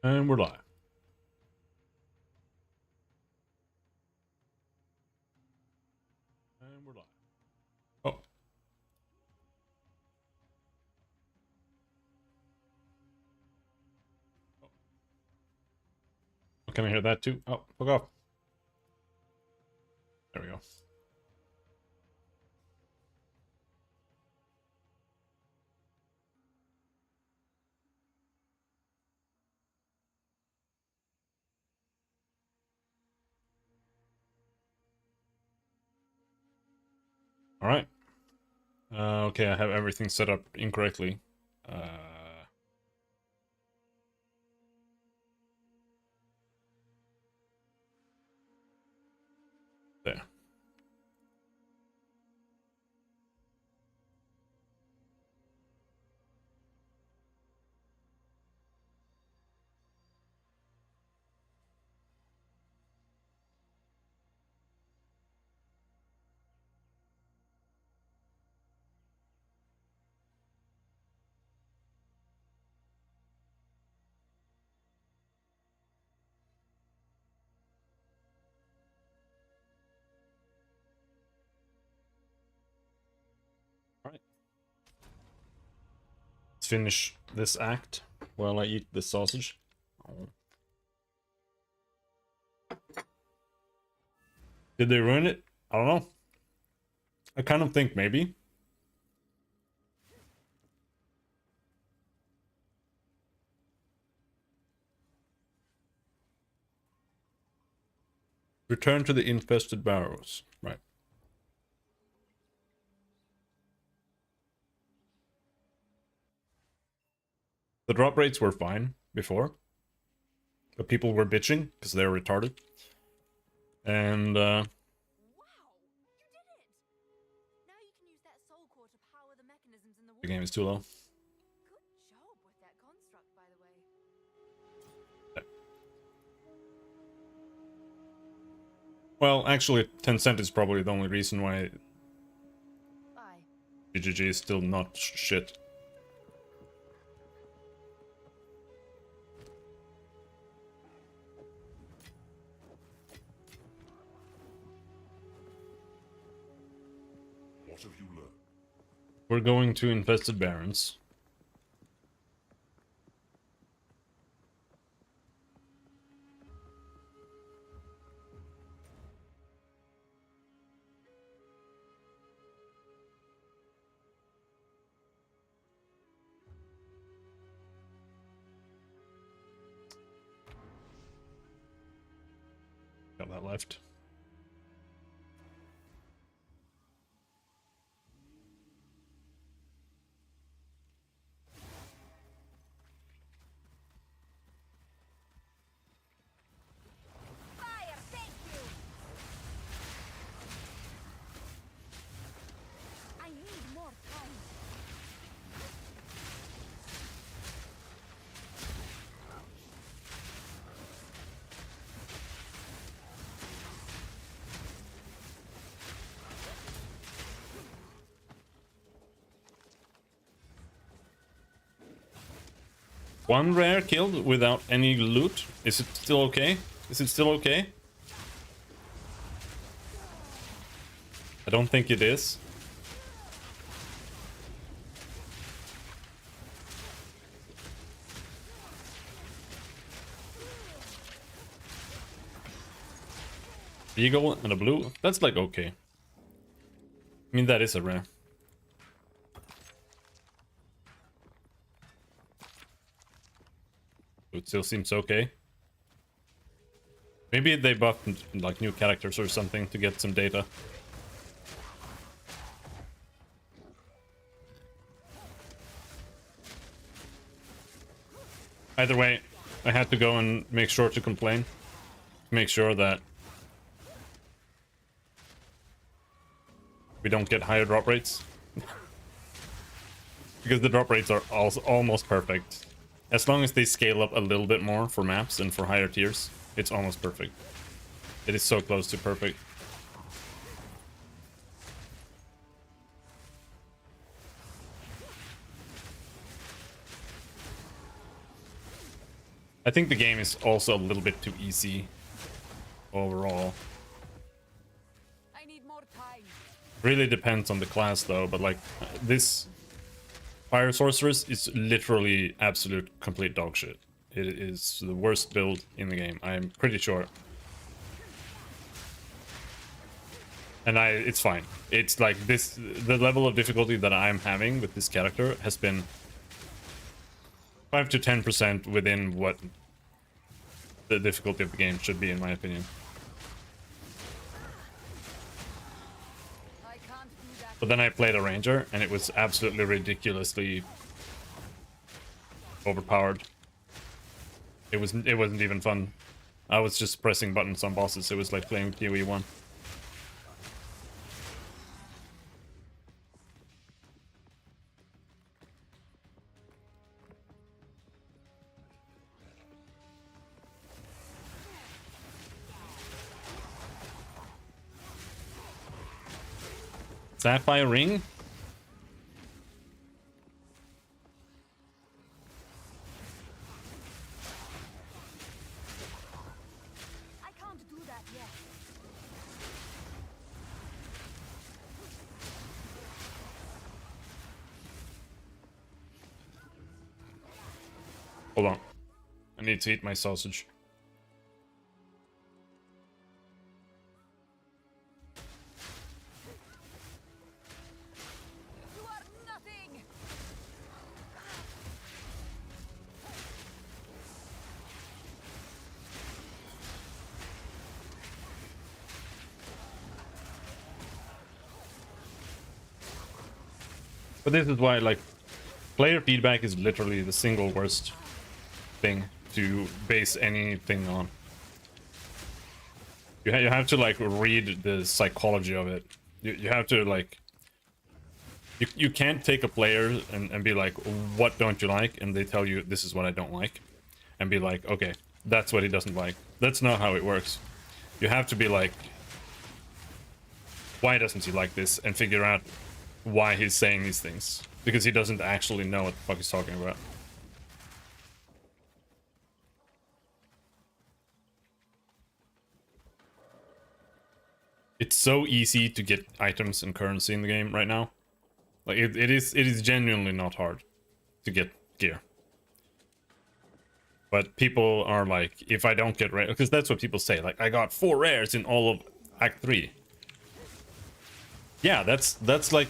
And we're live. And we're live. Oh. Can I hear that too? Oh, fuck off. There we go. All right. Okay, I have everything set up incorrectly. There. All right. Let's finish this act while I eat this sausage. Oh. Did they ruin it? I don't know. I kind of think maybe. Return to the infested barrows. Right. The drop rates were fine before, but people were bitching because they were retarded. And Wow, you did it! Now you can use that soul core to power the mechanisms in the the game is too low. Good job with that construct, by the way. Well, actually, Tencent is probably the only reason why Bye. BGG is still not shit. What have you learned? We're going to infested barons. Got that left. Fire, thank you! I need more time. One rare killed without any loot. Is it still okay? Is it still okay? I don't think it is. Eagle and a blue. That's like okay. I mean, that is a rare. It still seems okay. Maybe they buffed like new characters or something to get some data. Either way, I had to go and make sure to complain. Make sure that we don't get higher drop rates. Because the drop rates are also almost perfect. As long as they scale up a little bit more for maps and for higher tiers, it's almost perfect. It is so close to perfect. I think the game is also a little bit too easy overall. I need more time. Really depends on the class though, but like this Fire Sorceress is literally absolute complete dog shit. It is the worst build in the game, I'm pretty sure. And it's fine. It's like this, the level of difficulty that I'm having with this character has been 5 to 10% within what the difficulty of the game should be, in my opinion. I can't do that. But then I played a ranger, and it was absolutely ridiculously overpowered. It wasn't even fun. I was just pressing buttons on bosses. It was like playing PoE1. Sapphire ring? I can't do that yet. Hold on. I need to eat my sausage. You are nothing. But this is why, like, player feedback is literally the single worst thing to base anything on. You have to, like, read the psychology of it. You have to, like... You can't take a player and be like, what don't you like? And they tell you, this is what I don't like. And be like, okay, that's what he doesn't like. That's not how it works. You have to be like, why doesn't he like this? And figure out why he's saying these things. Because he doesn't actually know what the fuck he's talking about. It's so easy to get items and currency in the game right now. Like it is genuinely not hard to get gear. But people are like, if I don't get rare, because that's what people say. Like, I got 4 rares in all of Act 3. Yeah, that's like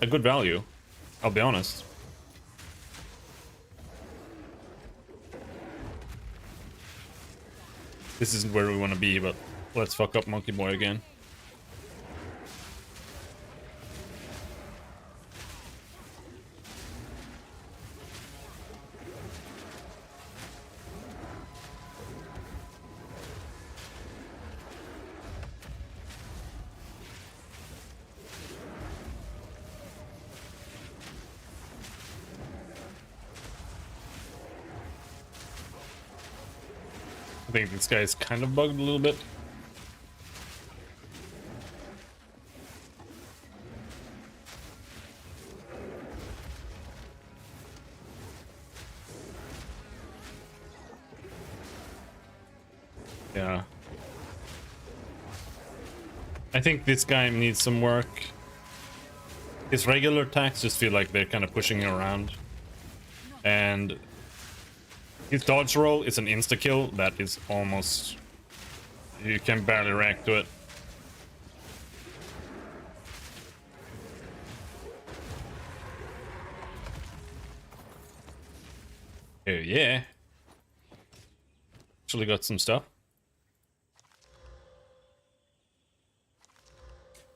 a good value. I'll be honest. This isn't where we want to be, but let's fuck up Monkey Boy again. I think this guy's kind of bugged a little bit. Yeah. I think this guy needs some work. His regular attacks just feel like they're kind of pushing him around. And his dodge roll is an insta-kill that is almost... You can barely react to it. Oh yeah. Actually got some stuff.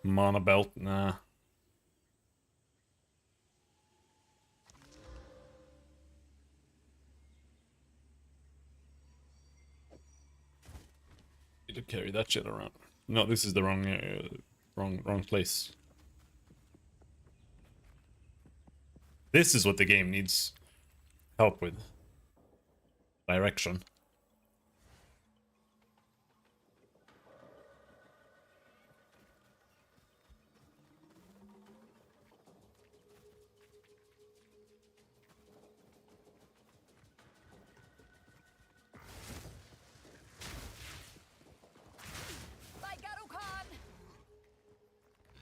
Mana belt, nah. Need to carry that shit around. No, this is the wrong place. This is what the game needs help with. Direction.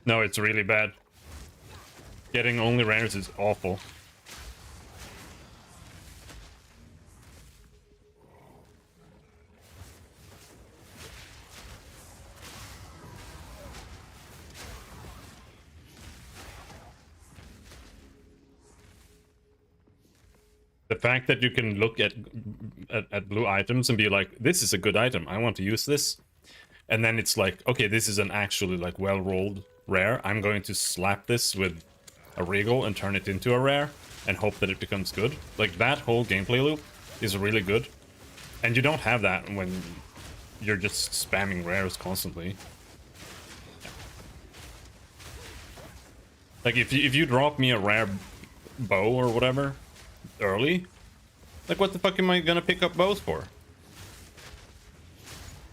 No, it's really bad. Getting only rares is awful. The fact that you can look at blue items and be like, this is a good item, I want to use this. And then it's like, okay, this is an actually like well-rolled rare. I'm going to slap this with a regal and turn it into a rare and hope that it becomes good. Like that whole gameplay loop is really good. And you don't have that when you're just spamming rares constantly. Like if you drop me a rare bow or whatever early, like what the fuck am I gonna pick up bows for?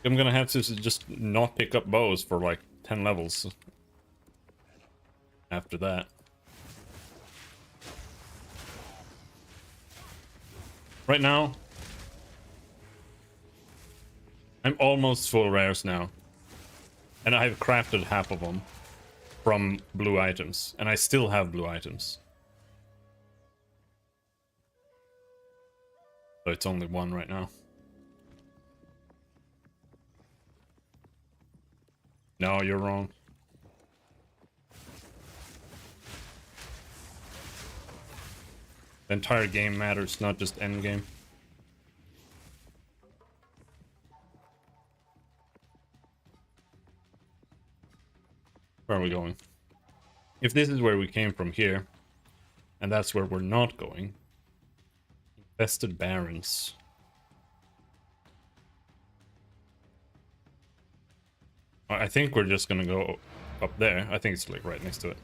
I'm gonna have to just not pick up bows for like 10 levels after that. Right now, I'm almost full rares now. And I've crafted half of them from blue items. And I still have blue items. So it's only one right now. No, you're wrong. The entire game matters, not just end game. Where are we going? If this is where we came from here, and that's where we're not going. Infested Barrens. I think we're just gonna go up there. I think it's like right next to it.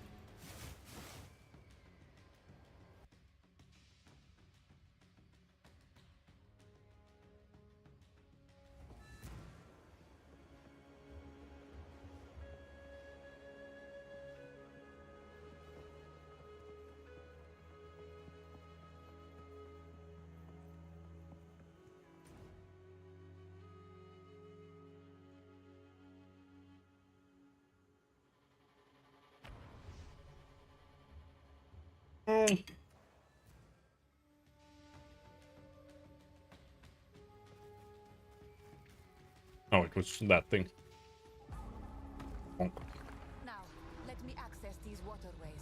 Oh, it was that thing. Bonk. Now, let me access these waterways.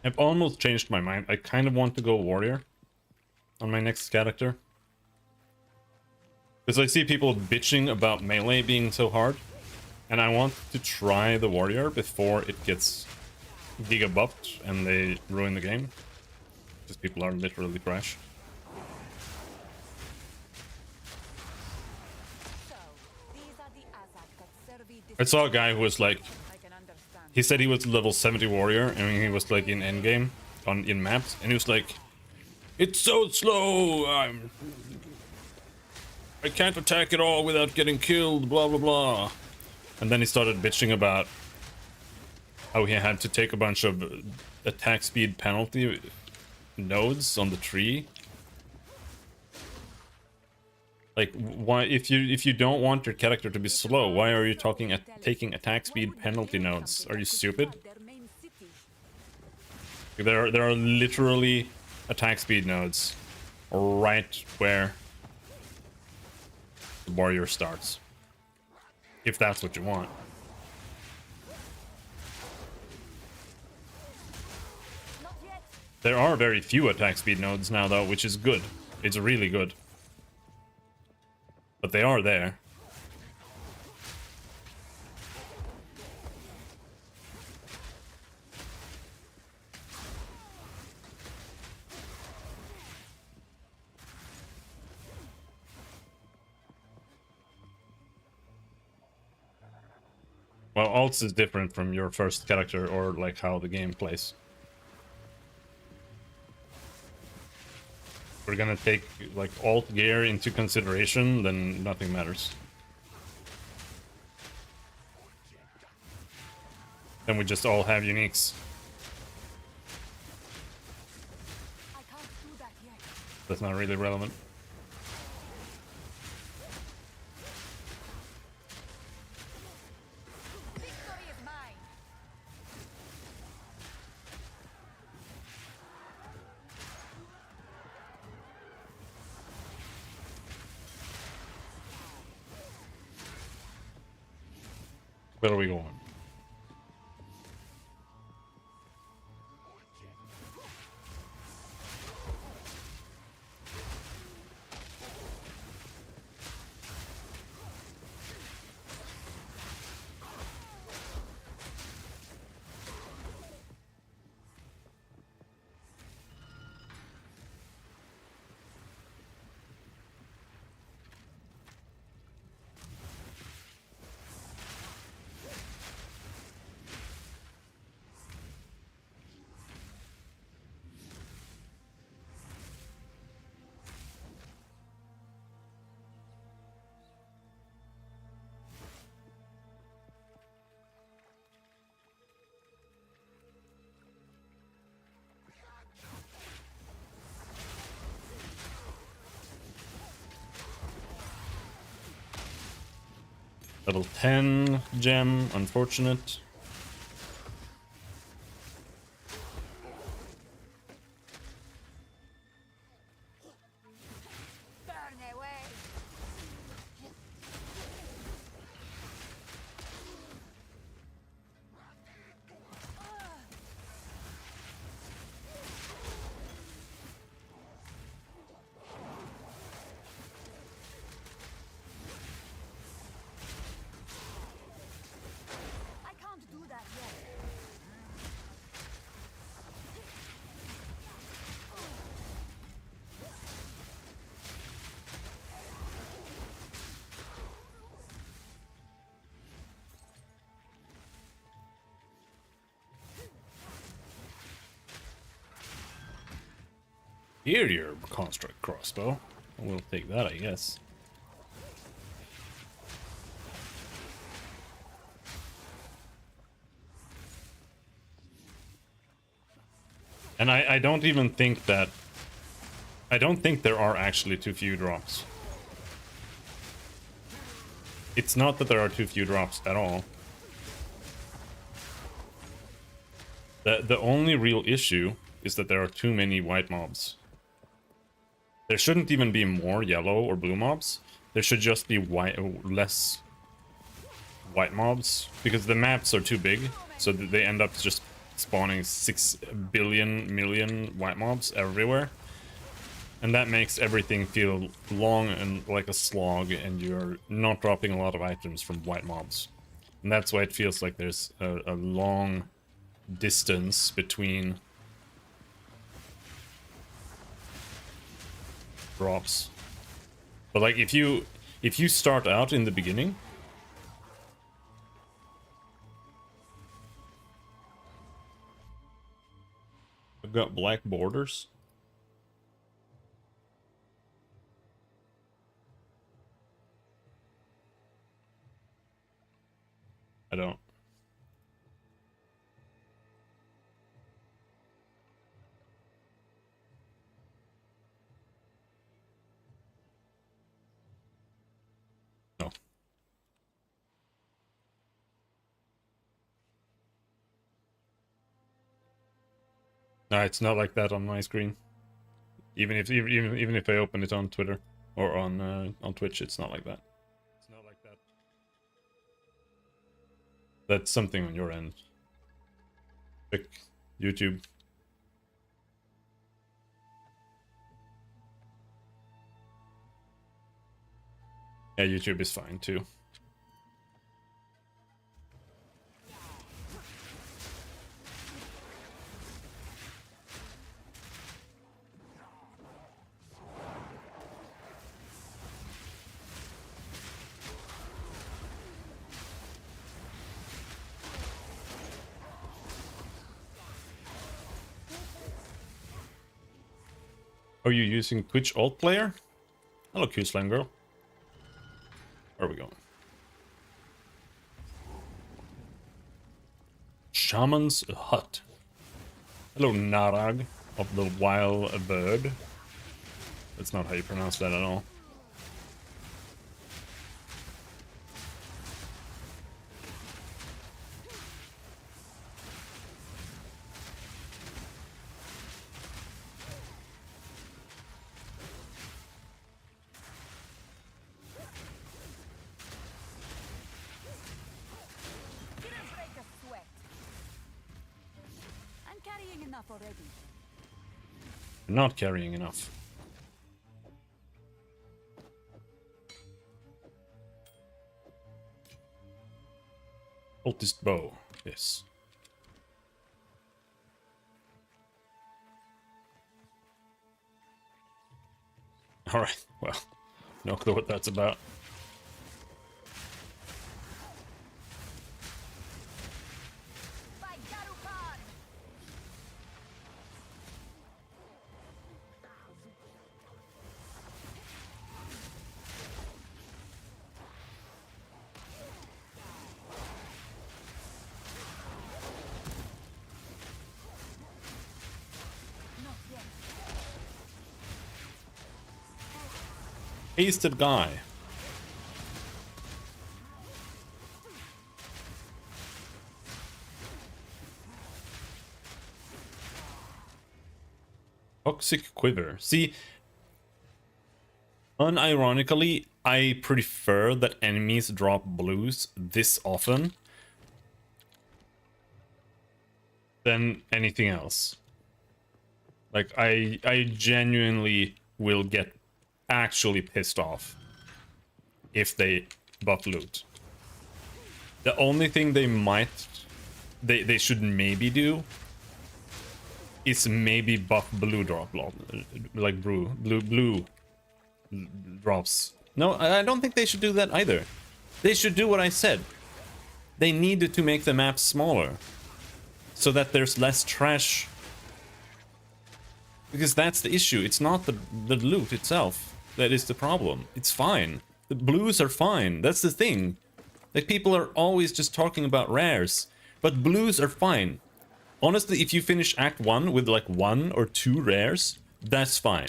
I've almost changed my mind. I kind of want to go warrior on my next character. Because I see people bitching about melee being so hard. And I want to try the warrior before it gets giga buffed and they ruin the game. Because people are literally trash. So, these are the Azak that Servi I saw a guy who was like, I can understand. he said he was level 70 warrior and he was like in endgame in maps and he was like, it's so slow, I can't attack at all without getting killed, blah blah blah. And then he started bitching about how he had to take a bunch of attack speed penalty nodes on the tree. Like, why, if you don't want your character to be slow, why are you taking attack speed penalty nodes? Are you stupid? There are literally attack speed nodes right where the warrior starts. If that's what you want. There are very few attack speed nodes now though, which is good. It's really good. But they are there. Well, alts is different from your first character or like how the game plays. We're gonna take like alt gear into consideration, then nothing matters. Then we just all have uniques. I can't do that yet. That's not really relevant. Victory is mine. Where are we going? Level 10 gem, unfortunate. Burn away. I can't do that yet. Here, your construct crossbow. We'll take that, I guess. And I don't even think that... I don't think there are actually too few drops. It's not that there are too few drops at all. The only real issue is that there are too many white mobs. There shouldn't even be more yellow or blue mobs. There should just be less white mobs, because the maps are too big, so they end up just spawning 6 billion million white mobs everywhere. And that makes everything feel long and like a slog, and you're not dropping a lot of items from white mobs. And that's why it feels like there's a long distance between drops. But like if you start out in the beginning, I've got black borders. I don't. No. No, it's not like that on my screen. Even if I open it on Twitter or on Twitch, it's not like that. It's not like that. That's something on your end. Check YouTube. Yeah, YouTube is fine too. Are you using Twitch alt player? Hello, Q-Slam girl. Where are we going? Shaman's Hut. Hello, Narag of the Wild Bird. That's not how you pronounce that at all. Didn't break a sweat. I'm carrying enough already. You're not carrying enough. Cultist bow. Yes. Alright, well, no clue what that's about. By Garukan! Not yet. Hasted guy. Toxic quiver. See, unironically, I prefer that enemies drop blues this often than anything else. Like, I genuinely will get actually pissed off if they buff loot. The only thing they should maybe do is maybe buff blue drop, like blue drops. No, I don't think they should do that either. They should do what I said. They needed to make the map smaller so that there's less trash. Because that's the issue. It's not the loot itself that is the problem. It's fine. The blues are fine. That's the thing. Like, people are always just talking about rares, but blues are fine. Honestly, if you finish Act 1 with like 1 or 2 rares, that's fine.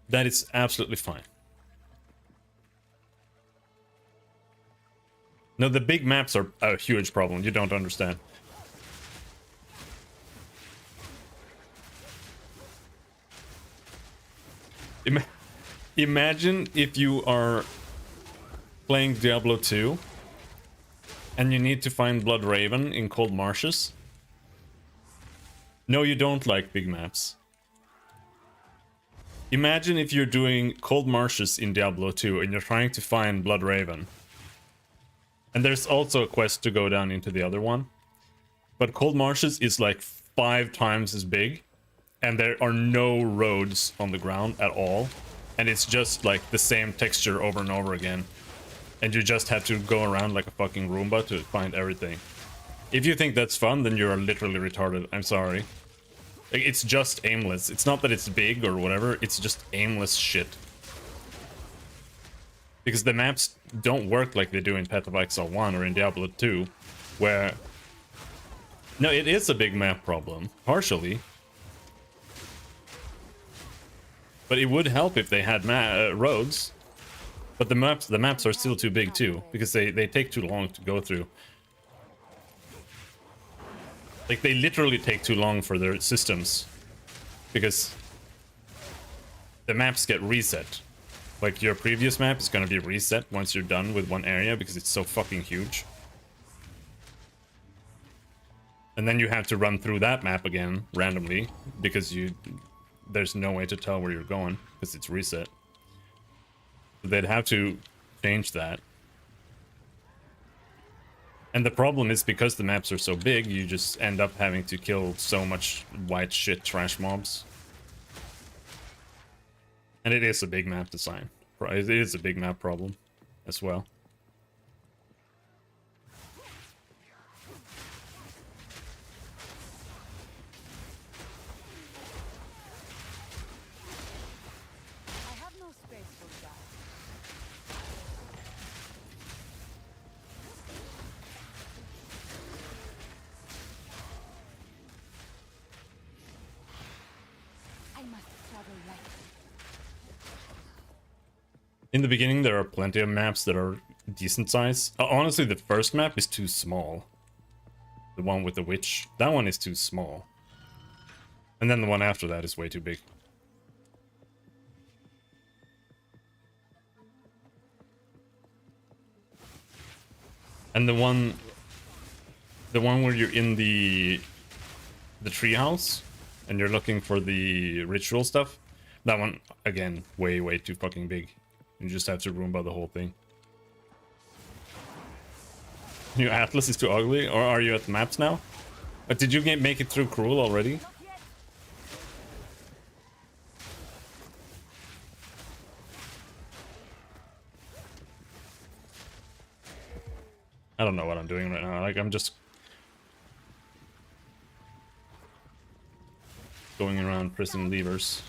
That is absolutely fine. No, the big maps are a huge problem. You don't understand. Imagine if you are playing Diablo 2 and you need to find Blood Raven in cold marshes. No, you don't like big maps. Imagine if you're doing cold marshes in Diablo 2 and you're trying to find Blood Raven. And there's also a quest to go down into the other one. But cold marshes is like 5 times as big. And there are no roads on the ground at all. And it's just like the same texture over and over again. And you just have to go around like a fucking Roomba to find everything. If you think that's fun, then you're literally retarded. I'm sorry. Like, it's just aimless. It's not that it's big or whatever, it's just aimless shit. Because the maps don't work like they do in Path of Exile 1 or in Diablo 2, where... No, it is a big map problem, partially. But it would help if they had roads. But the maps are still too big too, because they take too long to go through. Like, they literally take too long for their systems. Because the maps get reset. Like, your previous map is gonna be reset once you're done with one area, because it's so fucking huge. And then you have to run through that map again, randomly, because there's no way to tell where you're going, because it's reset. So they'd have to change that. And the problem is, because the maps are so big, you just end up having to kill so much white shit trash mobs. And it is a big map design. It is a big map problem as well. I have no space for that. In the beginning, there are plenty of maps that are decent size. Honestly, the first map is too small. The one with the witch. That one is too small. And then the one after that is way too big. And the one where you're in the treehouse and you're looking for the ritual stuff, that one again way too fucking big. You just have to Roomba the whole thing. New Atlas is too ugly, or are you at the maps now? But did you make it through Cruel already? I don't know what I'm doing right now. Like, I'm just going around pressing levers.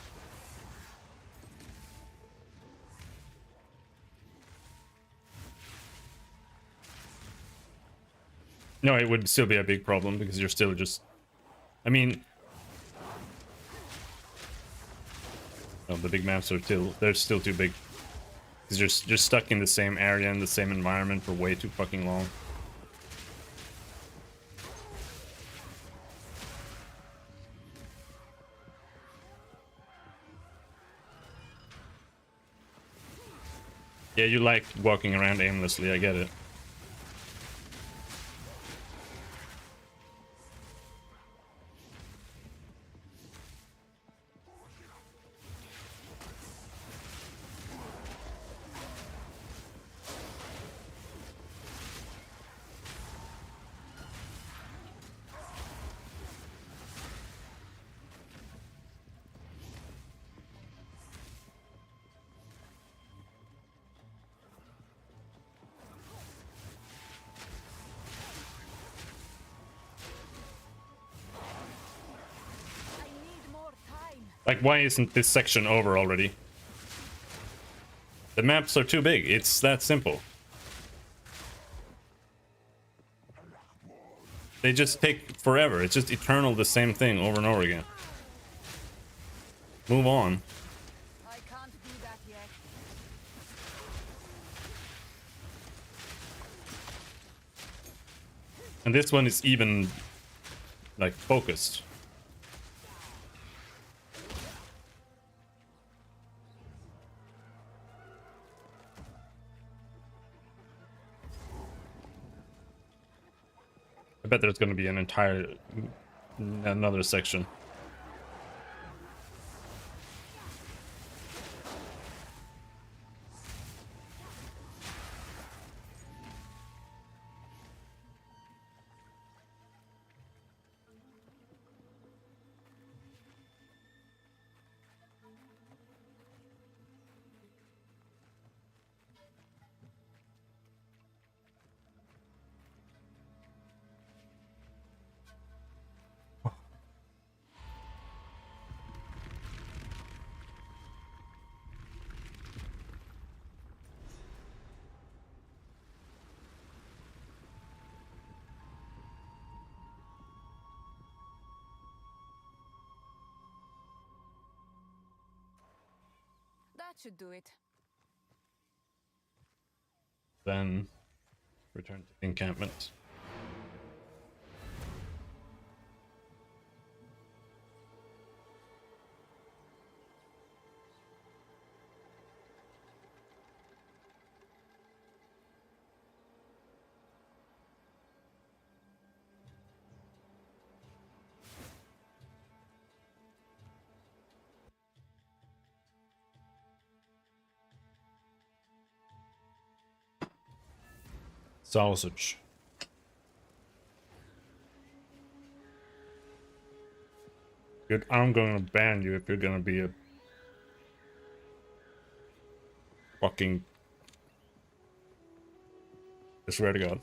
No, it would still be a big problem because you're still just... I mean... No, the big maps are still... They're still too big. Because you're just stuck in the same area and the same environment for way too fucking long. Yeah, you like walking around aimlessly, I get it. Like, why isn't this section over already? The maps are too big. It's that simple. They just take forever. It's just eternal, the same thing over and over again. Move on. I can't do that yet. And this one is even, like, focused. I bet there's going to be an entire... another section. That should do it. Then return to the encampment. Sausage. Dude, I'm gonna ban you if you're gonna be a fucking... I swear to God.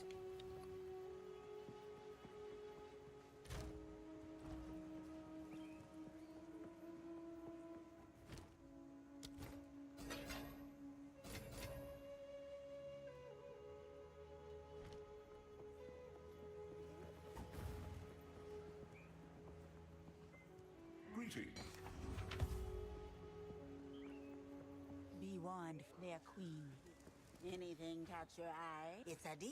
Be wand, their queen. Anything catch your eye? It's a deal.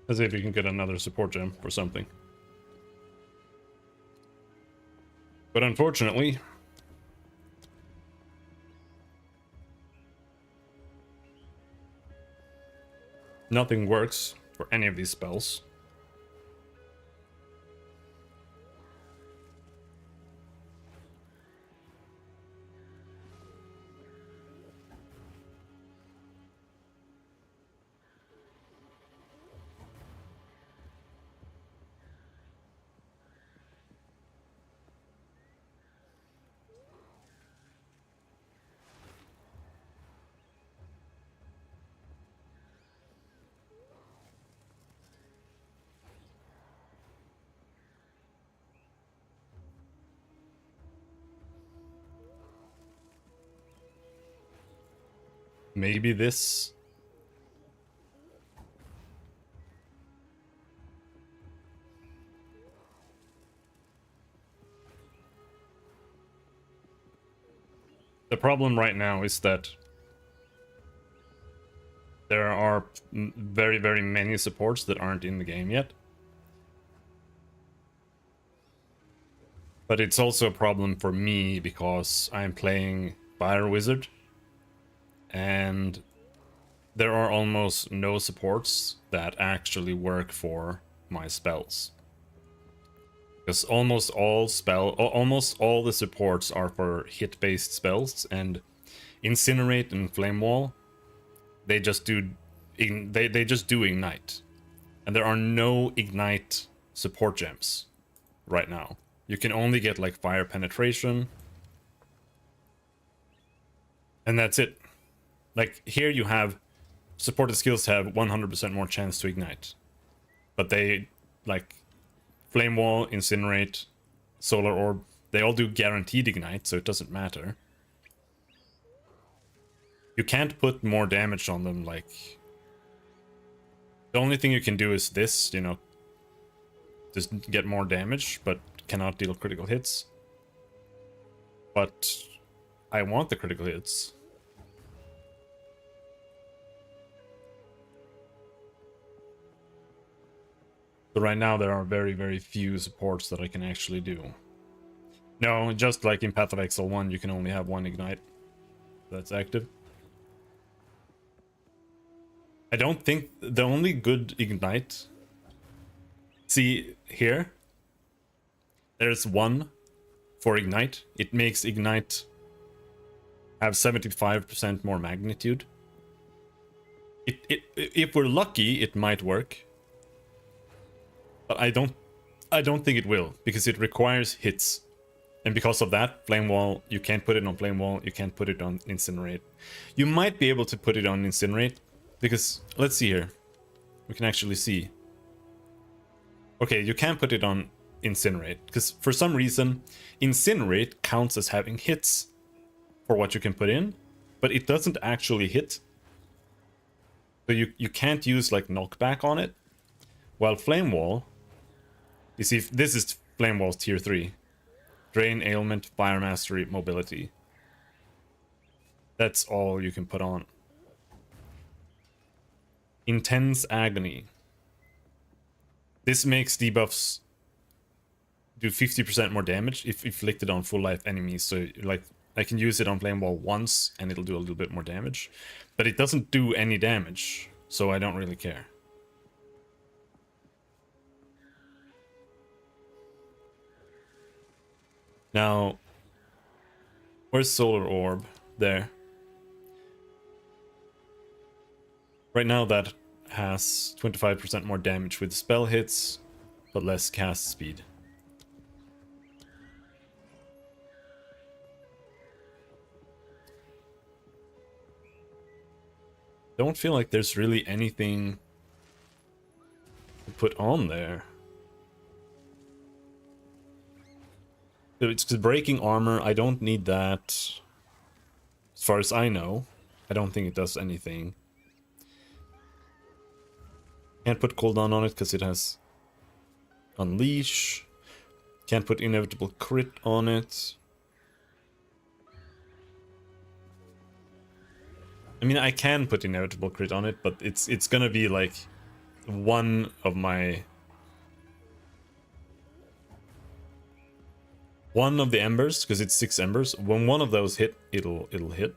As if you can get another support gem for something. But unfortunately, nothing works for any of these spells. Maybe this. The problem right now is that there are very, very many supports that aren't in the game yet. But it's also a problem for me because I'm playing Fire Wizard. And there are almost no supports that actually work for my spells. Because almost all the supports are for hit-based spells, and Incinerate and Flame Wall, they just do Ignite. And there are no Ignite support gems right now. You can only get like Fire Penetration. And that's it. Like here you have supported skills have 100% more chance to ignite. But they like Flame Wall, Incinerate, Solar Orb, they all do guaranteed ignite, so it doesn't matter. You can't put more damage on them, like the only thing you can do is this, you know, just get more damage, but cannot deal critical hits. But I want the critical hits. So right now there are very, very few supports that I can actually do. No, just like in Path of Exile 1, you can only have one Ignite that's active. I don't think the only good Ignite... See, here, there's one for Ignite. It makes Ignite have 75% more magnitude. If we're lucky, it might work. But I don't think it will, because it requires hits. And because of that, Flame Wall, you can't put it on Flame Wall, you can't put it on Incinerate. You might be able to put it on Incinerate, because, let's see here. We can actually see. Okay, you can put it on Incinerate, because for some reason, Incinerate counts as having hits for what you can put in, but it doesn't actually hit. So you can't use like knockback on it. While Flame Wall, you see, this is Flame Wall's tier 3. Drain, Ailment, Fire Mastery, Mobility. That's all you can put on. Intense Agony. This makes debuffs do 50% more damage if inflicted on full life enemies. So like I can use it on Flame Wall once and it'll do a little bit more damage. But it doesn't do any damage, so I don't really care. Now, where's Solar Orb? There. Right now that has 25% more damage with spell hits, but less cast speed. Don't feel like there's really anything to put on there. It's breaking armor, I don't need that, as far as I know. I don't think it does anything. Can't put cooldown on it because it has Unleash. Can't put Inevitable Crit on it. I mean, I can put Inevitable Crit on it, but it's gonna be like one of the embers, because it's 6 embers. When one of those hit, it'll hit.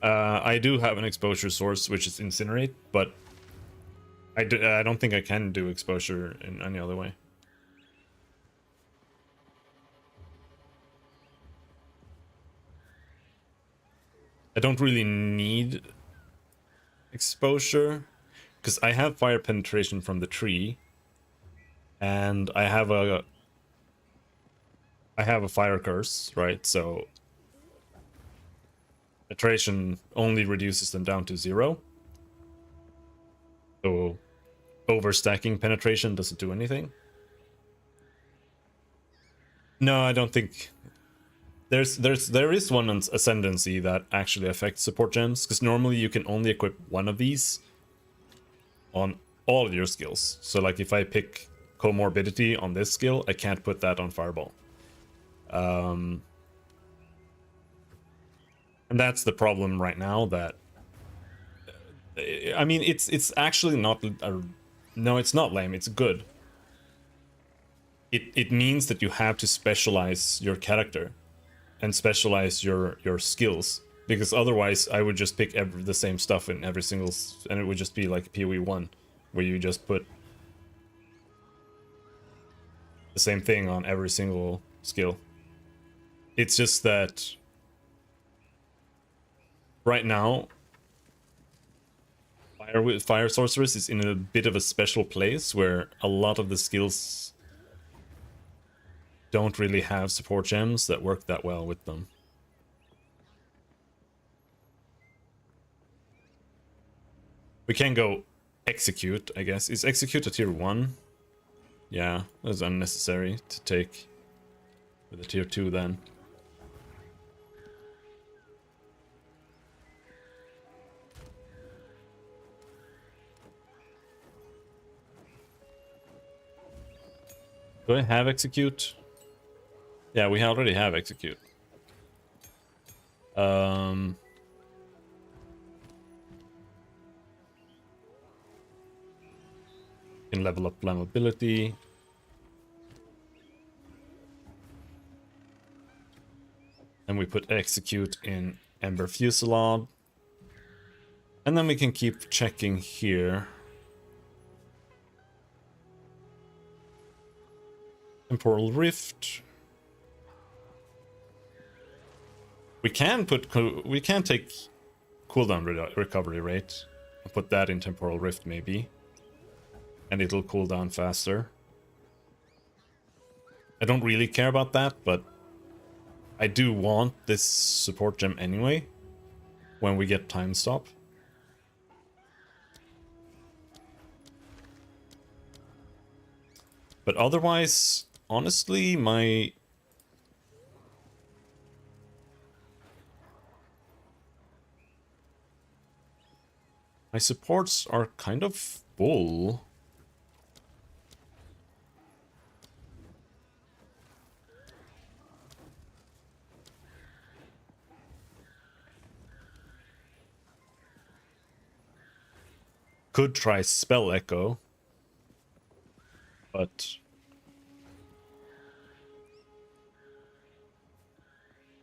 I do have an exposure source, which is Incinerate, but I don't think I can do exposure in any other way. I don't really need exposure, because I have fire penetration from the tree, and I have a fire curse, right? So penetration only reduces them down to 0. So overstacking penetration doesn't do anything. No, I don't think there is one ascendancy that actually affects support gems, because normally you can only equip one of these on all of your skills. So like if I pick comorbidity on this skill, I can't put that on fireball. And that's the problem right now. That I mean, it's actually not no, it's not lame, it's good. It means that you have to specialize your character and specialize your skills, because otherwise I would just pick the same stuff in every single, and it would just be like PoE 1, where you just put the same thing on every single skill. It's just that right now Fire Sorceress is in a bit of a special place where a lot of the skills don't really have support gems that work that well with them. We can go Execute, I guess. Is Execute a tier 1? Yeah, that's unnecessary to take with a tier 2 then. Do I have Execute? Yeah, we already have Execute. Can level up flammability. And we put Execute in Ember Fusillade. And then we can keep checking here. Temporal Rift. We can take cooldown recovery rate and put that in Temporal Rift maybe. And it'll cool down faster. I don't really care about that, but I do want this support gem anyway when we get Time Stop. But otherwise, honestly, my supports are kind of full. Could try Spell Echo, but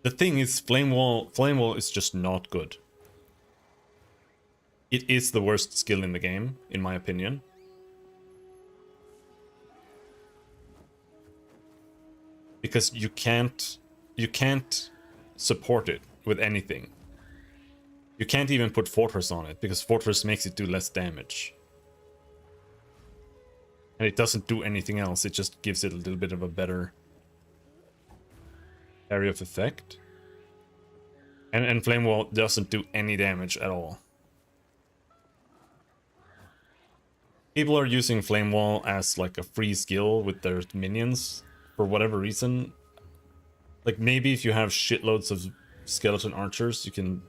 the thing is, Flame Wall is just not good. It is the worst skill in the game, in my opinion. Because you can't support it with anything. You can't even put Fortress on it, because Fortress makes it do less damage. And it doesn't do anything else, it just gives it a little bit of a better area of effect. And Flame Wall doesn't do any damage at all. People are using Flame Wall as like a free skill with their minions for whatever reason. Like maybe if you have shitloads of skeleton archers, you can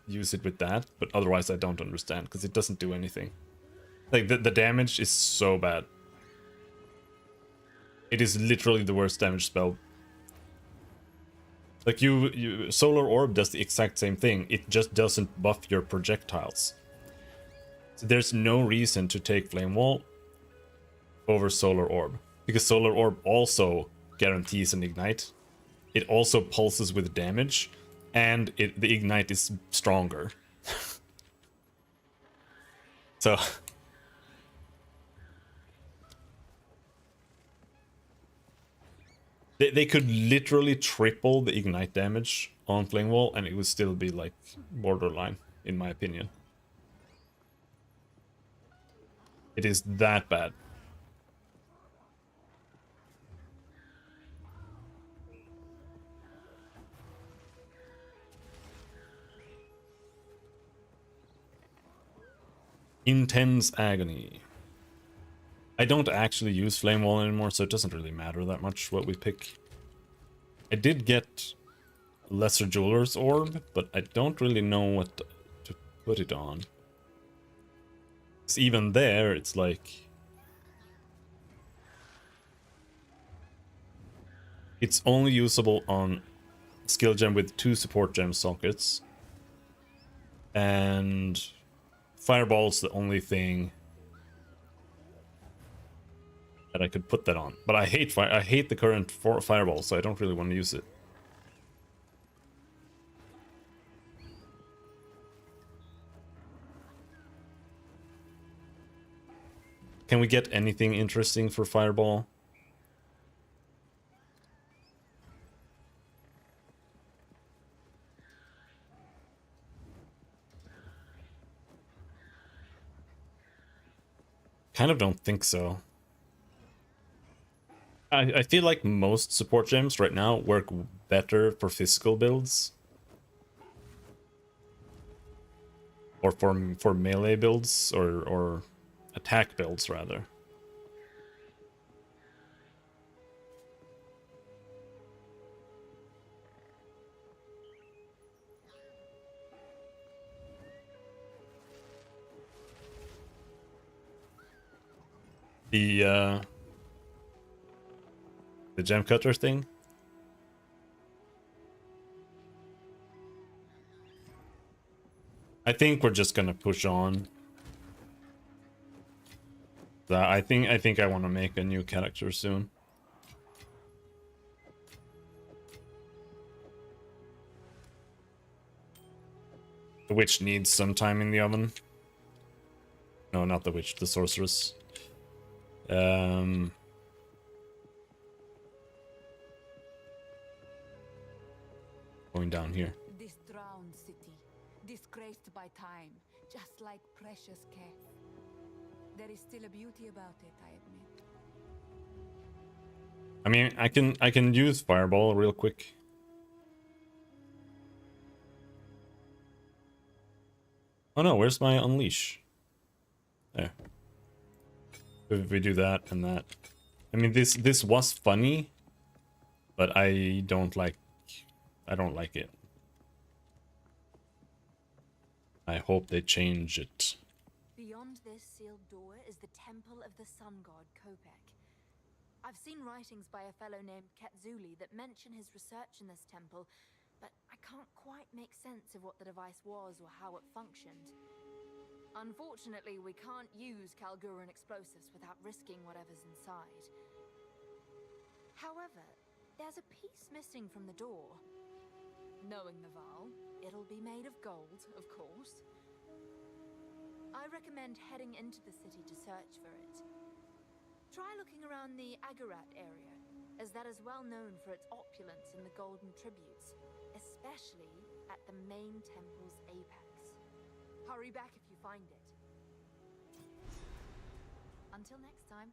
use it with that, but otherwise I don't understand, because it doesn't do anything. Like, the damage is so bad. It is literally the worst damage spell. Like, Solar Orb does the exact same thing, it just doesn't buff your projectiles. So there's no reason to take Flame Wall over Solar Orb, because Solar Orb also guarantees an ignite. It also pulses with damage, and the ignite is stronger. So they could literally triple the ignite damage on Flame Wall, and it would still be like borderline, in my opinion. It is that bad. Intense Agony. I don't actually use Flame Wall anymore, so it doesn't really matter that much what we pick. I did get Lesser Jeweler's Orb, but I don't really know what to put it on. 'Cause even there, it's like... it's only usable on skill gem with 2 support gem sockets. And Fireball's the only thing that I could put that on. But I hate the current Fireball, so I don't really want to use it. Can we get anything interesting for Fireball? Kind of don't think so. I feel like most support gems right now work better for physical builds. Or for melee builds, or attack builds, rather. The gem cutter thing. I think we're just gonna push on. I think I want to make a new character soon. The witch needs some time in the oven. No, not the witch, the sorceress. Going down here. This drowned city, disgraced by time, just like precious Kef. There is still a beauty about it, I admit. I mean, I can use Fireball real quick. Oh no, where's my Unleash? There. If we do that and that. I mean, this was funny, but I don't like it. I hope they change it. Beyond this sealed door is the temple of the sun god Kopek. I've seen writings by a fellow named Ketzuli that mention his research in this temple, but I can't quite make sense of what the device was or how it functioned. Unfortunately, we can't use Kalguran explosives without risking whatever's inside. However, there's a piece missing from the door. Knowing the Val, it'll be made of gold, of course. I recommend heading into the city to search for it. Try looking around the Agarat area, as that is well known for its opulence in the golden tributes, especially at the main temple's apex. Hurry back if you find it. Until next time.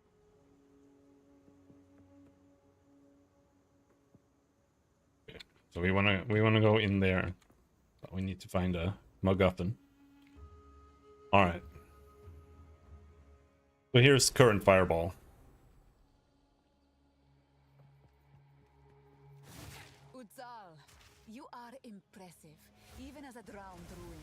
So we wanna go in there, but we need to find a MacGuffin. All right. So here's current Fireball. Exile, you are impressive. impressive, even as a drowned ruin.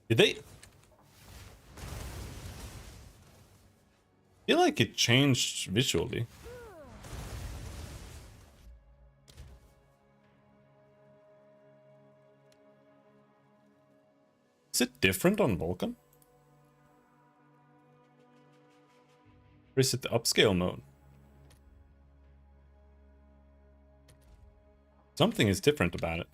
Did they? I feel like it changed visually. Is it different on Vulcan? Or is it the upscale mode? Something is different about it.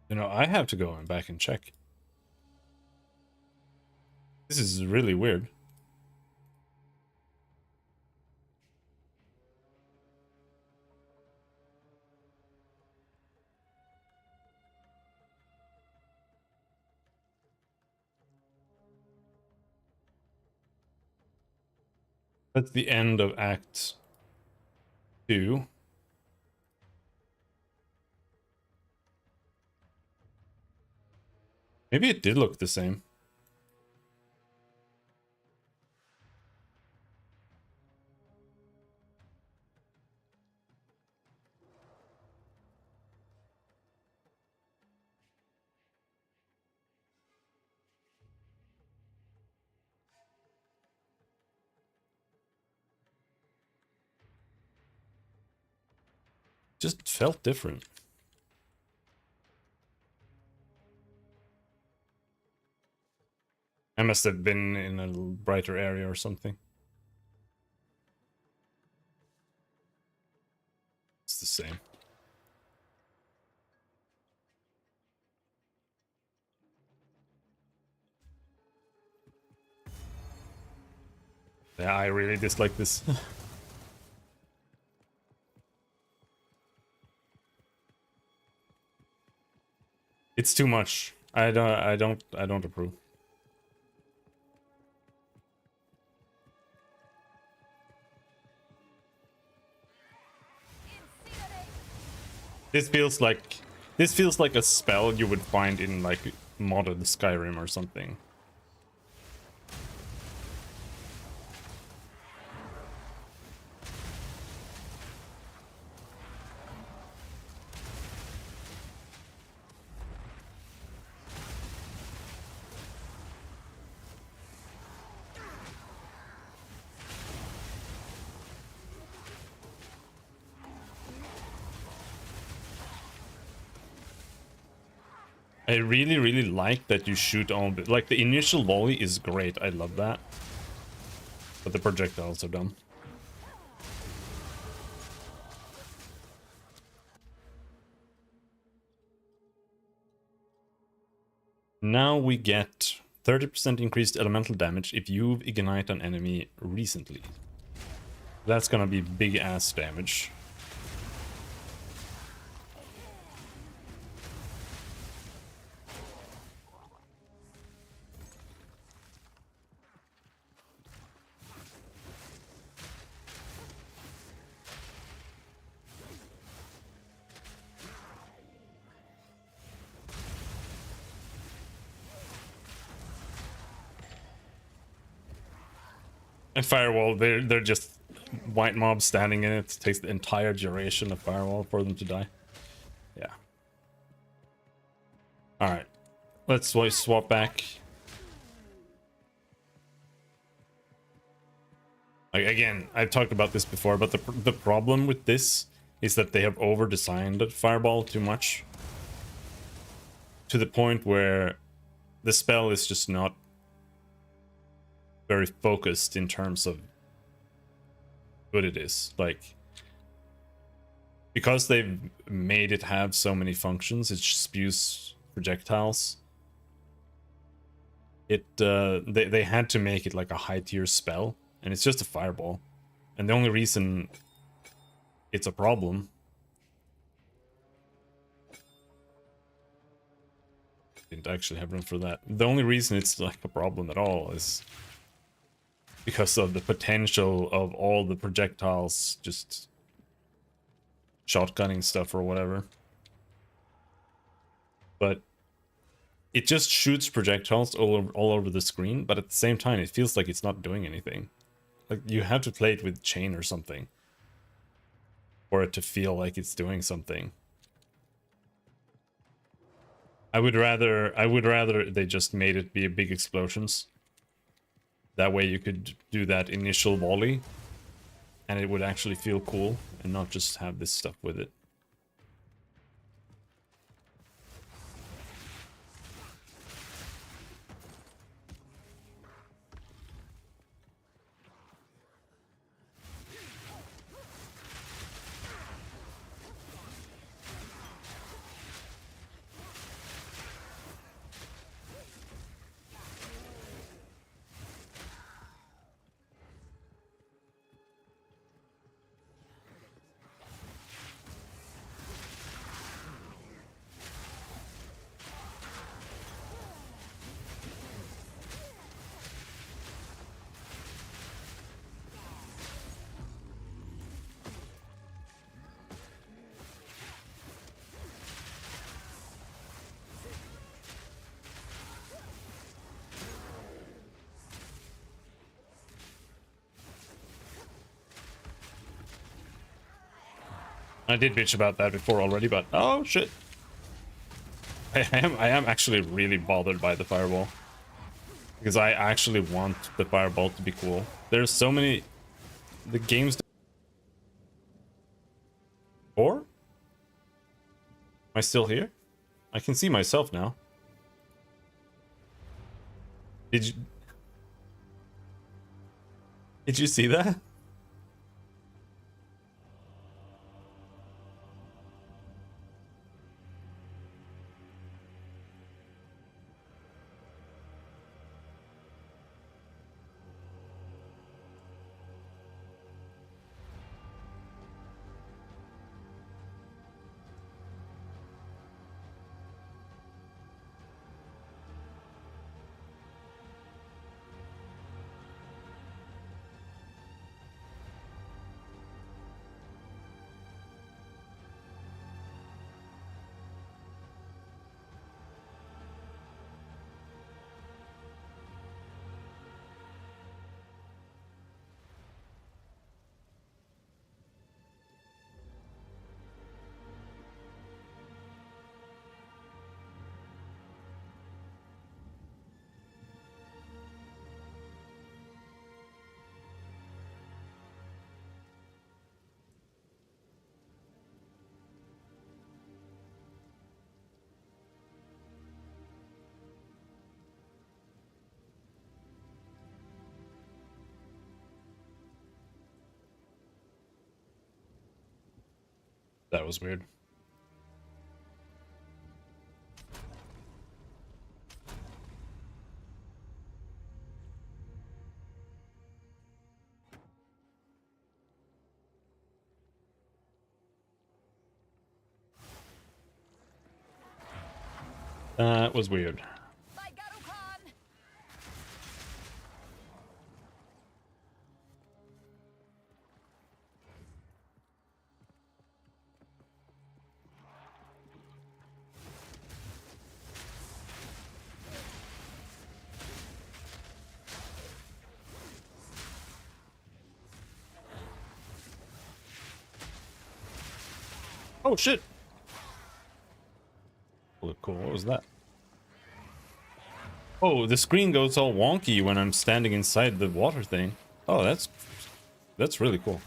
You know, I have to go back and check. This is really weird. That's the end of Act 2. Maybe it did look the same. Just felt different. I must have been in a brighter area or something. It's the same. Yeah, I really dislike this. It's too much. I don't approve. This feels like a spell you would find in like modded Skyrim or something. I really like that you shoot on like the initial volley is great. I love that. But the projectiles are dumb. Now we get 30% increased elemental damage if you've ignited an enemy recently. That's gonna be big ass damage. And Firewall, they're just white mobs standing in it. It takes the entire duration of Firewall for them to die. Yeah. Alright. Let's swap back. Like, again, I've talked about this before, but the problem with this is that they have over-designed Fireball too much. To the point where the spell is just not very focused in terms of good it is. Like, because they've made it have so many functions, it spews projectiles. They had to make it like a high tier spell, and it's just a fireball. And the only reason it's a problem didn't actually have room for that. The only reason it's like a problem at all is because of the potential of all the projectiles just shotgunning stuff or whatever. But it just shoots projectiles all over the screen, but at the same time it feels like it's not doing anything. Like you have to play it with chain or something for it to feel like it's doing something. I would rather they just made it be big explosions. That way you could do that initial volley and it would actually feel cool and not just have this stuff with it. I did bitch about that before already, but oh shit. I am actually really bothered by the fireball. Because I actually want the fireball to be cool. There's so many the games. Or? Am I still here? I can see myself now. Did you see that? That was weird. That was weird. Oh shit! Look cool. What was that? Oh, the screen goes all wonky when I'm standing inside the water thing. Oh, that's really cool.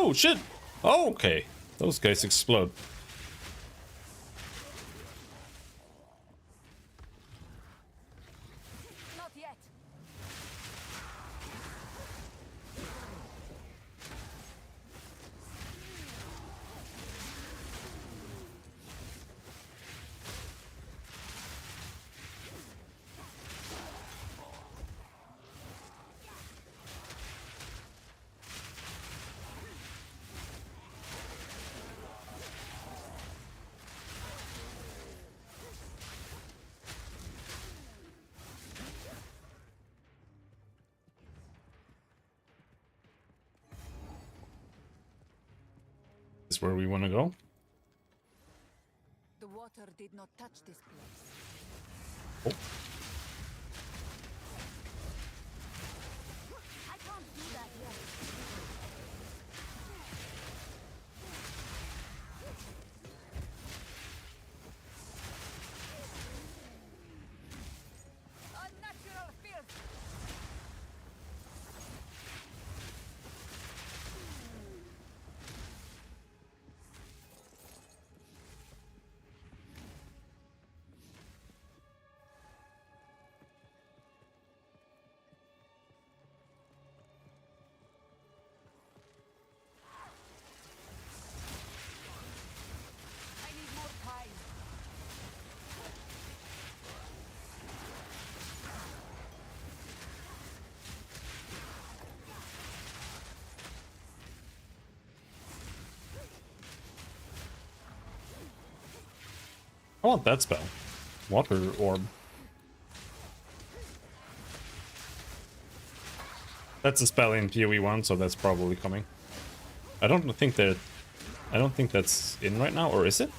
Oh, shit! Oh, okay. Those guys explode. Not yet. Is where we want to go. The water did not touch this place. Oh. I can't do that yet. Unnatural filth! I need more time. I want that spell. Water orb. That's a spell in PoE 1, so that's probably coming. I don't think that's in right now, or is it?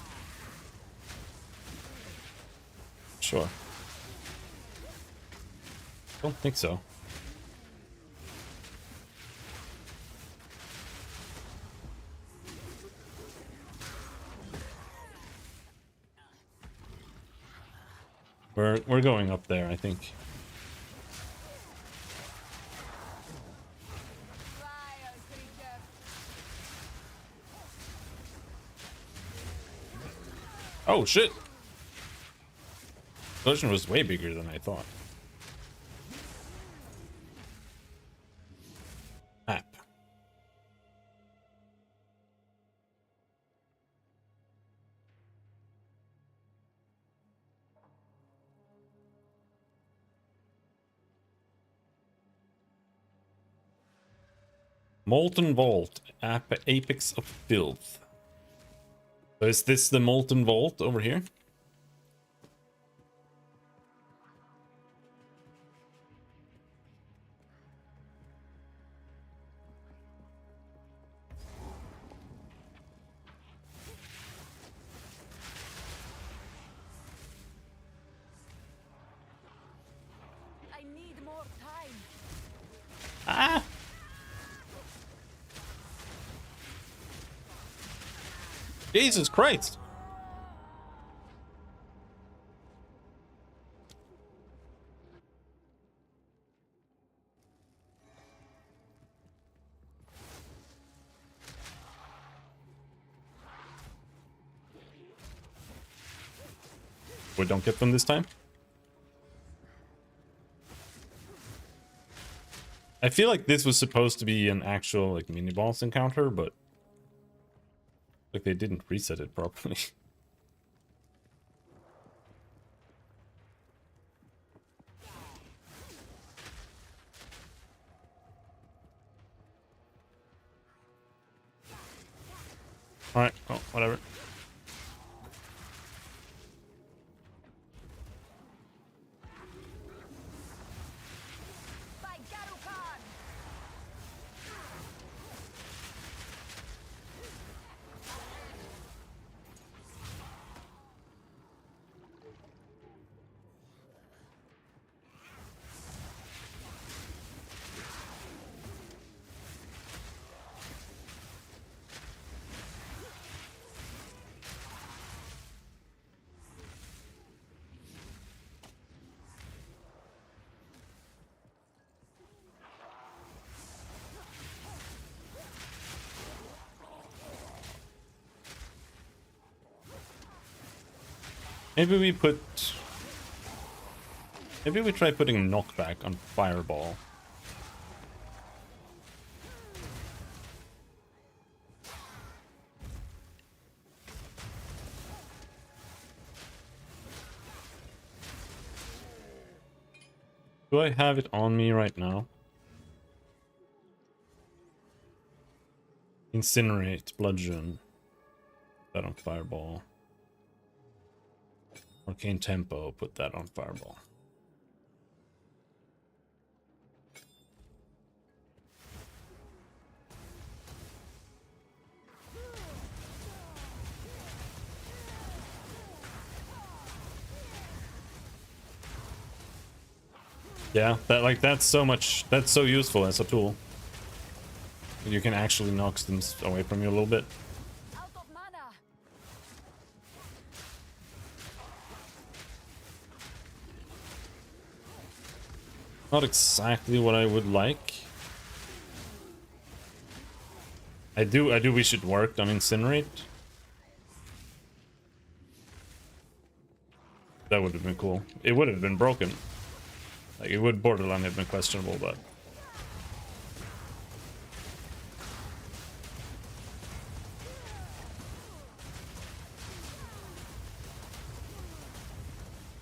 Sure. Don't think so. We're going up there, I think. Vile creature. Oh shit! Explosion was way bigger than I thought. Map. Molten Vault, Apex of Filth. So is this the Molten Vault over here? I need more time. Ah! Jesus Christ! We don't get them this time? I feel like this was supposed to be an actual like mini boss encounter, but like they didn't reset it properly. Alright, oh, whatever. By Garukan! Maybe we put... Maybe we try putting knockback on Fireball. Do I have it on me right now? Incinerate, Bludgeon. Put that on Fireball. Arcane Tempo, put that on Fireball. Yeah, that's so much, that's so useful as a tool. You can actually knock things away from you a little bit. Out of mana. Not exactly what I would like. I do wish it worked on Incinerate. That would have been cool. It would have been broken. Like, it would borderline have been questionable, but...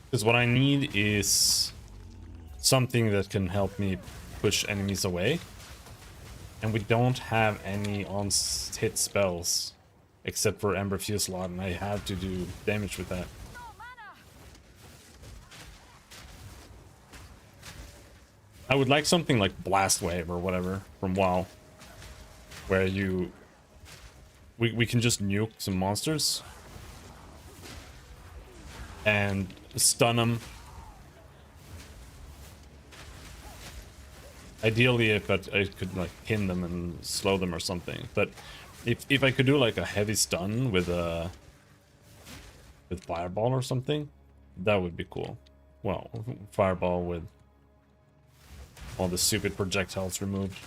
Because what I need is something that can help me push enemies away. And we don't have any on-hit spells. Except for Ember Fusillade, and I have to do damage with that. I would like something like Blast Wave or whatever from WoW. Where you... We can just nuke some monsters. And stun them. Ideally, if I could like pin them and slow them or something. But if I could do like a heavy stun with Fireball or something, that would be cool. Well, Fireball with all the stupid projectiles removed.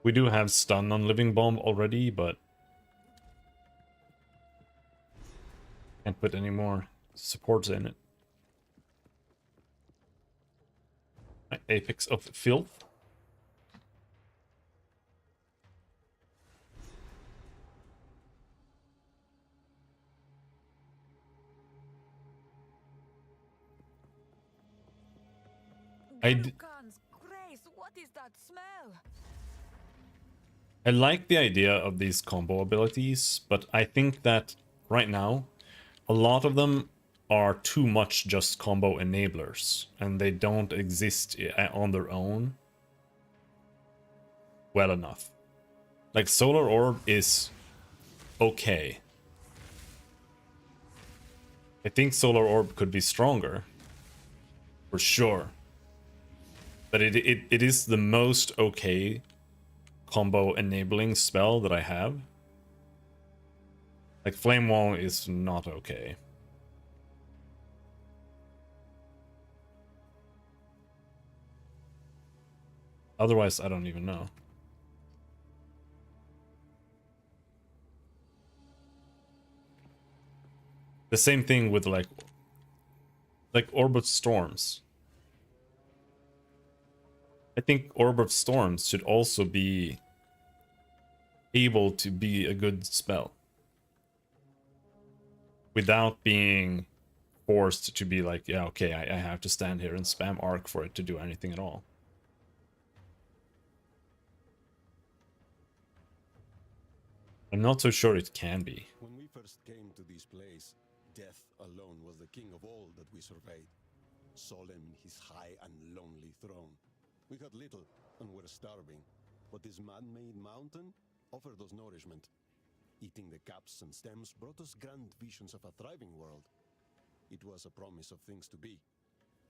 We do have stun on Living Bomb already, but can't put any more supports in it. Apex of Filth. Garukan's grace, what is that smell? I like the idea of these combo abilities, but I think that right now, a lot of them are too much just combo enablers, and they don't exist on their own well enough. Like, Solar Orb is okay. I think Solar Orb could be stronger, for sure. But it is the most okay combo enabling spell that I have. Like, Flame Wall is not okay. Otherwise, I don't even know. The same thing with like Orb of Storms. I think Orb of Storms should also be able to be a good spell. Without being forced to be like, yeah, okay, I have to stand here and spam arc for it to do anything at all. I'm not so sure it can be. When we first came to this place, death alone was the king of all that we surveyed. Solemn his high and lonely throne. We had little and were starving, but this man-made mountain offered us nourishment. Eating the caps and stems brought us grand visions of a thriving world. It was a promise of things to be.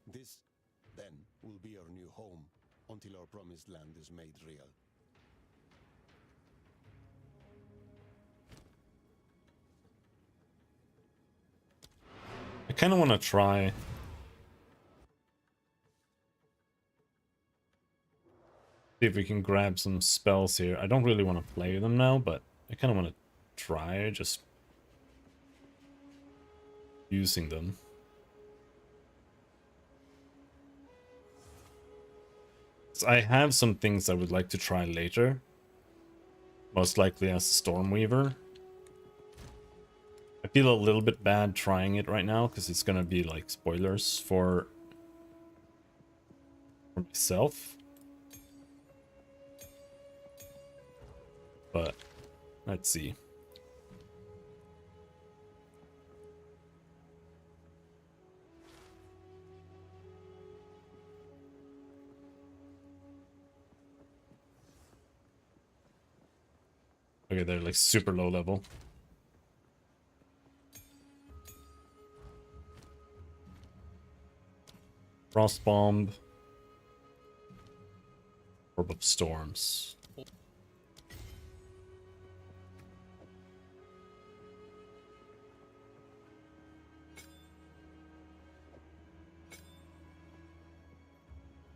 This, then, will be our new home, until our promised land is made real. I kind of want to try See if we can grab some spells here. I don't really want to play them now, but I kind of want to try just using them. So I have some things I would like to try later. Most likely as a Stormweaver. I feel a little bit bad trying it right now because it's gonna be like spoilers for myself. But let's see. Okay, they're like super low level. Frost Bomb. Orb of Storms.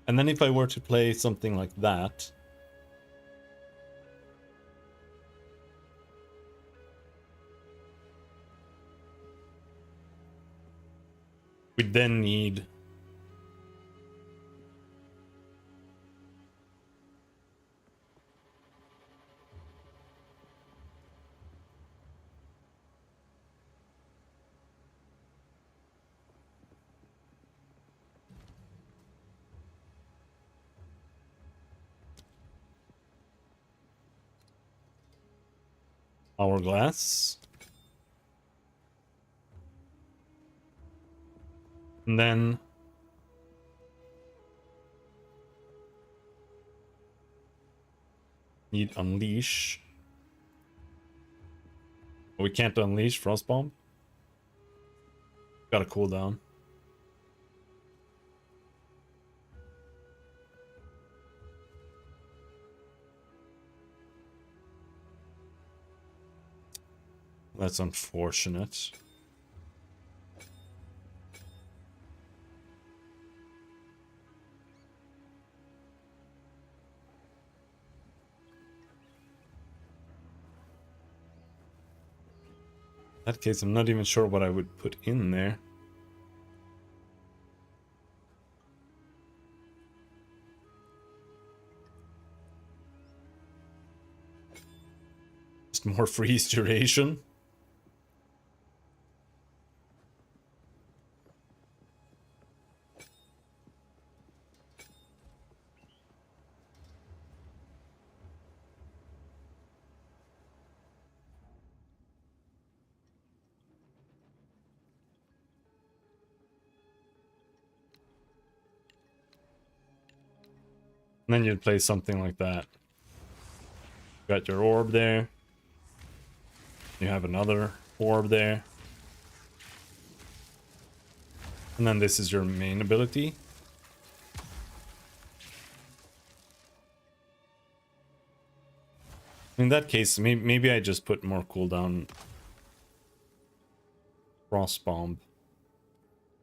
And then if I were to play something like that, we then need Hourglass. And then need Unleash. We can't unleash Frostbomb. Got a cooldown. That's unfortunate. In that case, I'm not even sure what I would put in there. Just more freeze duration. And then you'd play something like that. Got your orb there. You have another orb there. And then this is your main ability. In that case, maybe I just put more cooldown. Frost Bomb.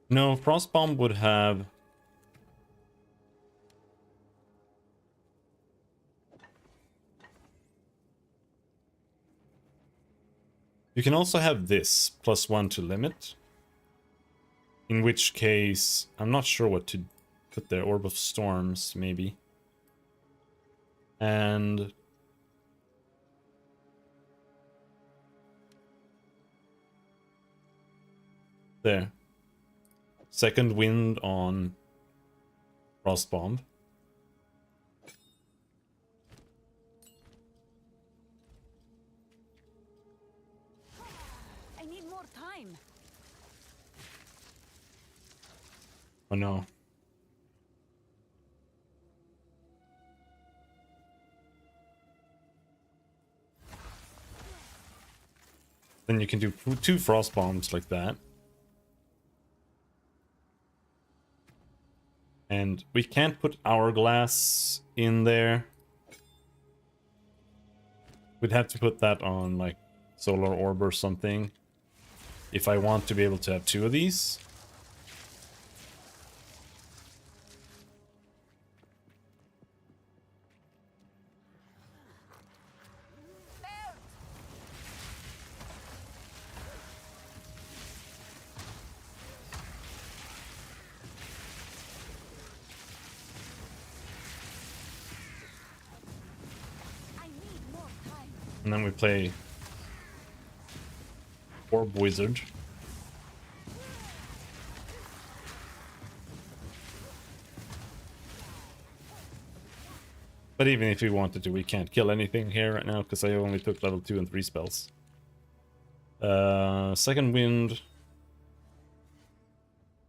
No, Frost Bomb would have... You can also have this, +1 to limit. In which case, I'm not sure what to put there. Orb of Storms, maybe. And... there. Second wind on Frost Bomb. I need more time. Oh no. Then you can do 2 Frost Bombs like that. And we can't put Hourglass in there. We'd have to put that on like Solar Orb or something. If I want to be able to have 2 of these. And then we play Orb Wizard. But even if we wanted to, we can't kill anything here right now because I only took level 2 and 3 spells. Second Wind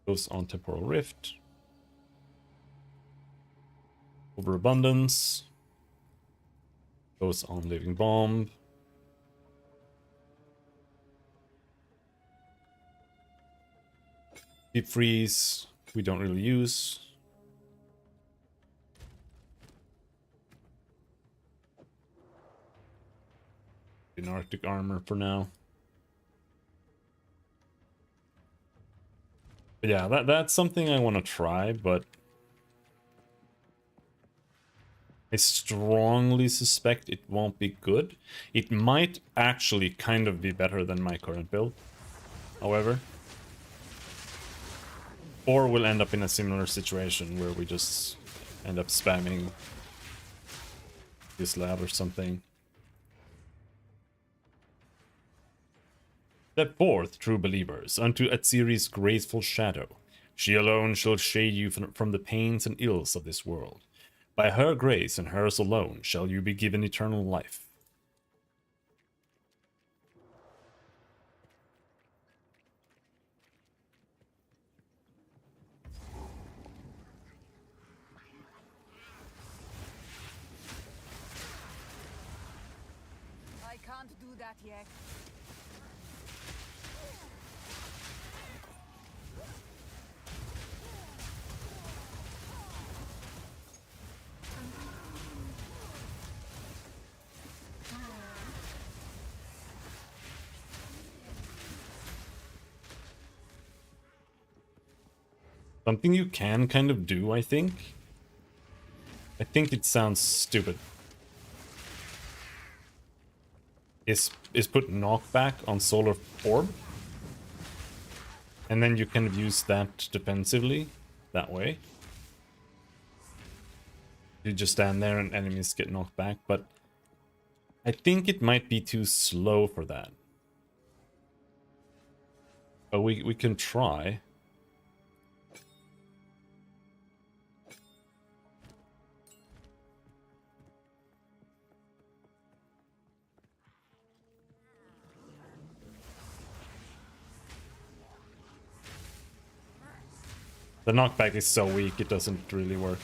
goes on Temporal Rift. Overabundance goes on Living Bomb. Deep Freeze we don't really use. In Arctic Armor for now. But yeah, that's something I want to try, but I strongly suspect it won't be good. It might actually kind of be better than my current build, however. Or we'll end up in a similar situation where we just end up spamming this lab or something. Step forth, true believers, unto Atziri's graceful shadow. She alone shall shade you from the pains and ills of this world. By her grace and hers alone shall you be given eternal life. I can't do that yet. Something you can kind of do, I think. I think it sounds stupid. Is put knockback on Solar Orb. And then you can use that defensively that way. You just stand there and enemies get knocked back, but I think it might be too slow for that. But we can try. The knockback is so weak, it doesn't really work.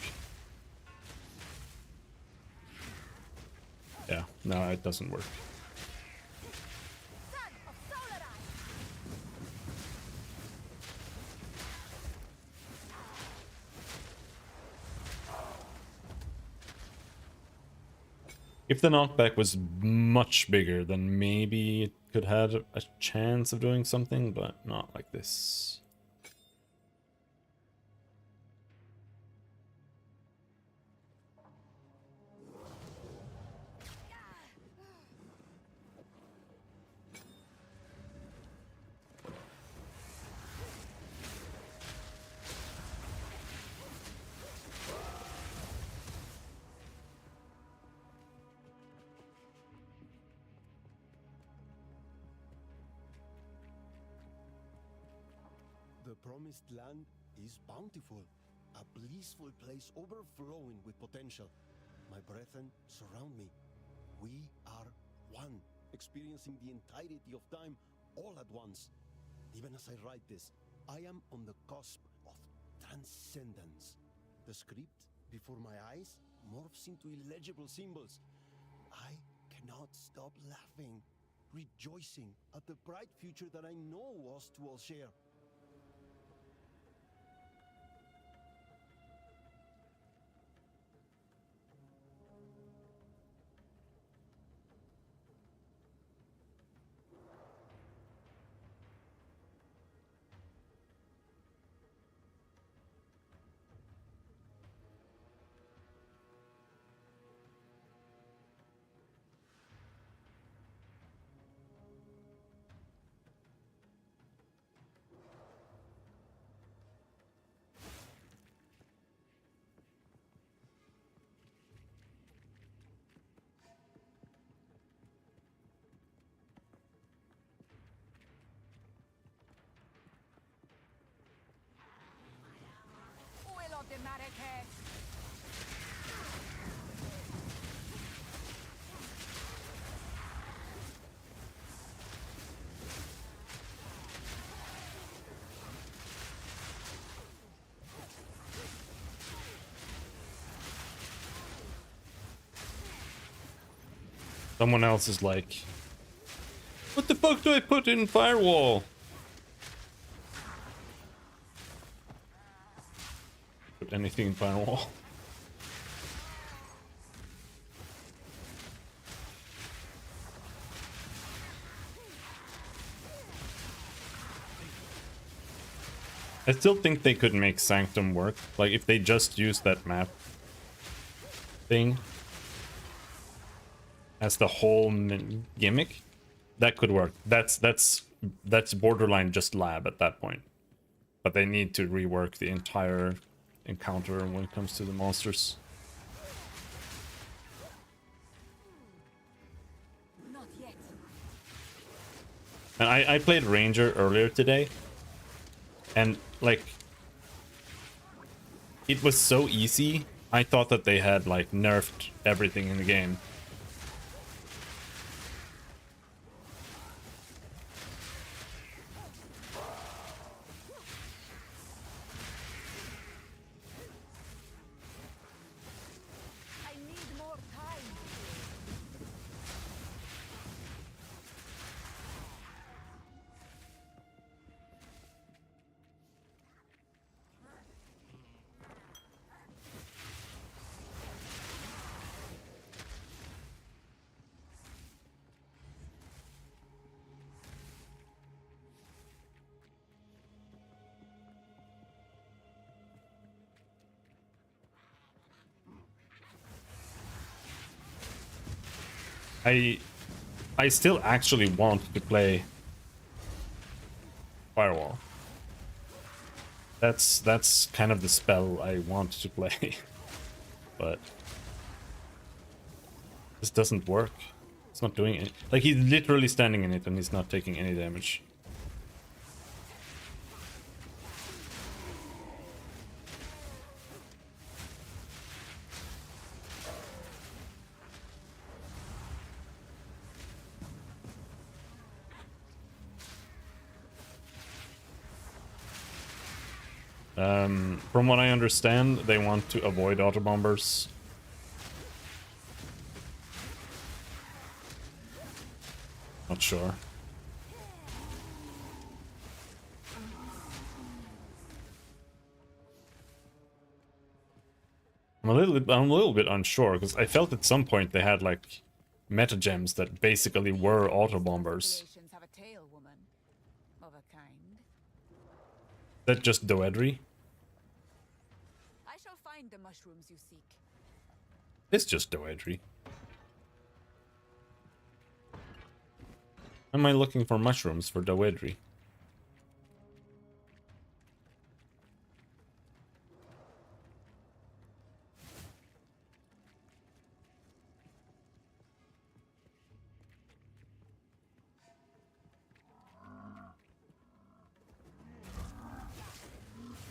Yeah, no, it doesn't work. If the knockback was much bigger, then maybe it could have a chance of doing something, but not like this. The promised land is bountiful, a blissful place overflowing with potential. My brethren surround me. We are one, experiencing the entirety of time all at once. Even as I write this, I am on the cusp of transcendence. The script before my eyes morphs into illegible symbols. I cannot stop laughing, rejoicing at the bright future that I know us two will share. Someone else is like, what the fuck do I put in firewall? Put anything in firewall. I still think they could make Sanctum work. Like, if they just use that map thing as the whole gimmick, that could work. That's borderline just lab at that point. But they need to rework the entire encounter when it comes to the monsters. Not yet. And I played Ranger earlier today, and like, it was so easy. I thought that they had like nerfed everything in the game. I need more time. I still actually want to play Firewall. That's kind of the spell I want to play. But this doesn't work. It's not doing it. Like, he's literally standing in it and he's not taking any damage. From what I understand, they want to avoid autobombers. Not sure. I'm a little bit unsure because I felt at some point they had like meta gems that basically were autobombers. Creations have a tail, woman. Of a kind. That just Doedry? I shall find the mushrooms you seek. It's just Doedry. Am I looking for mushrooms for Doedry?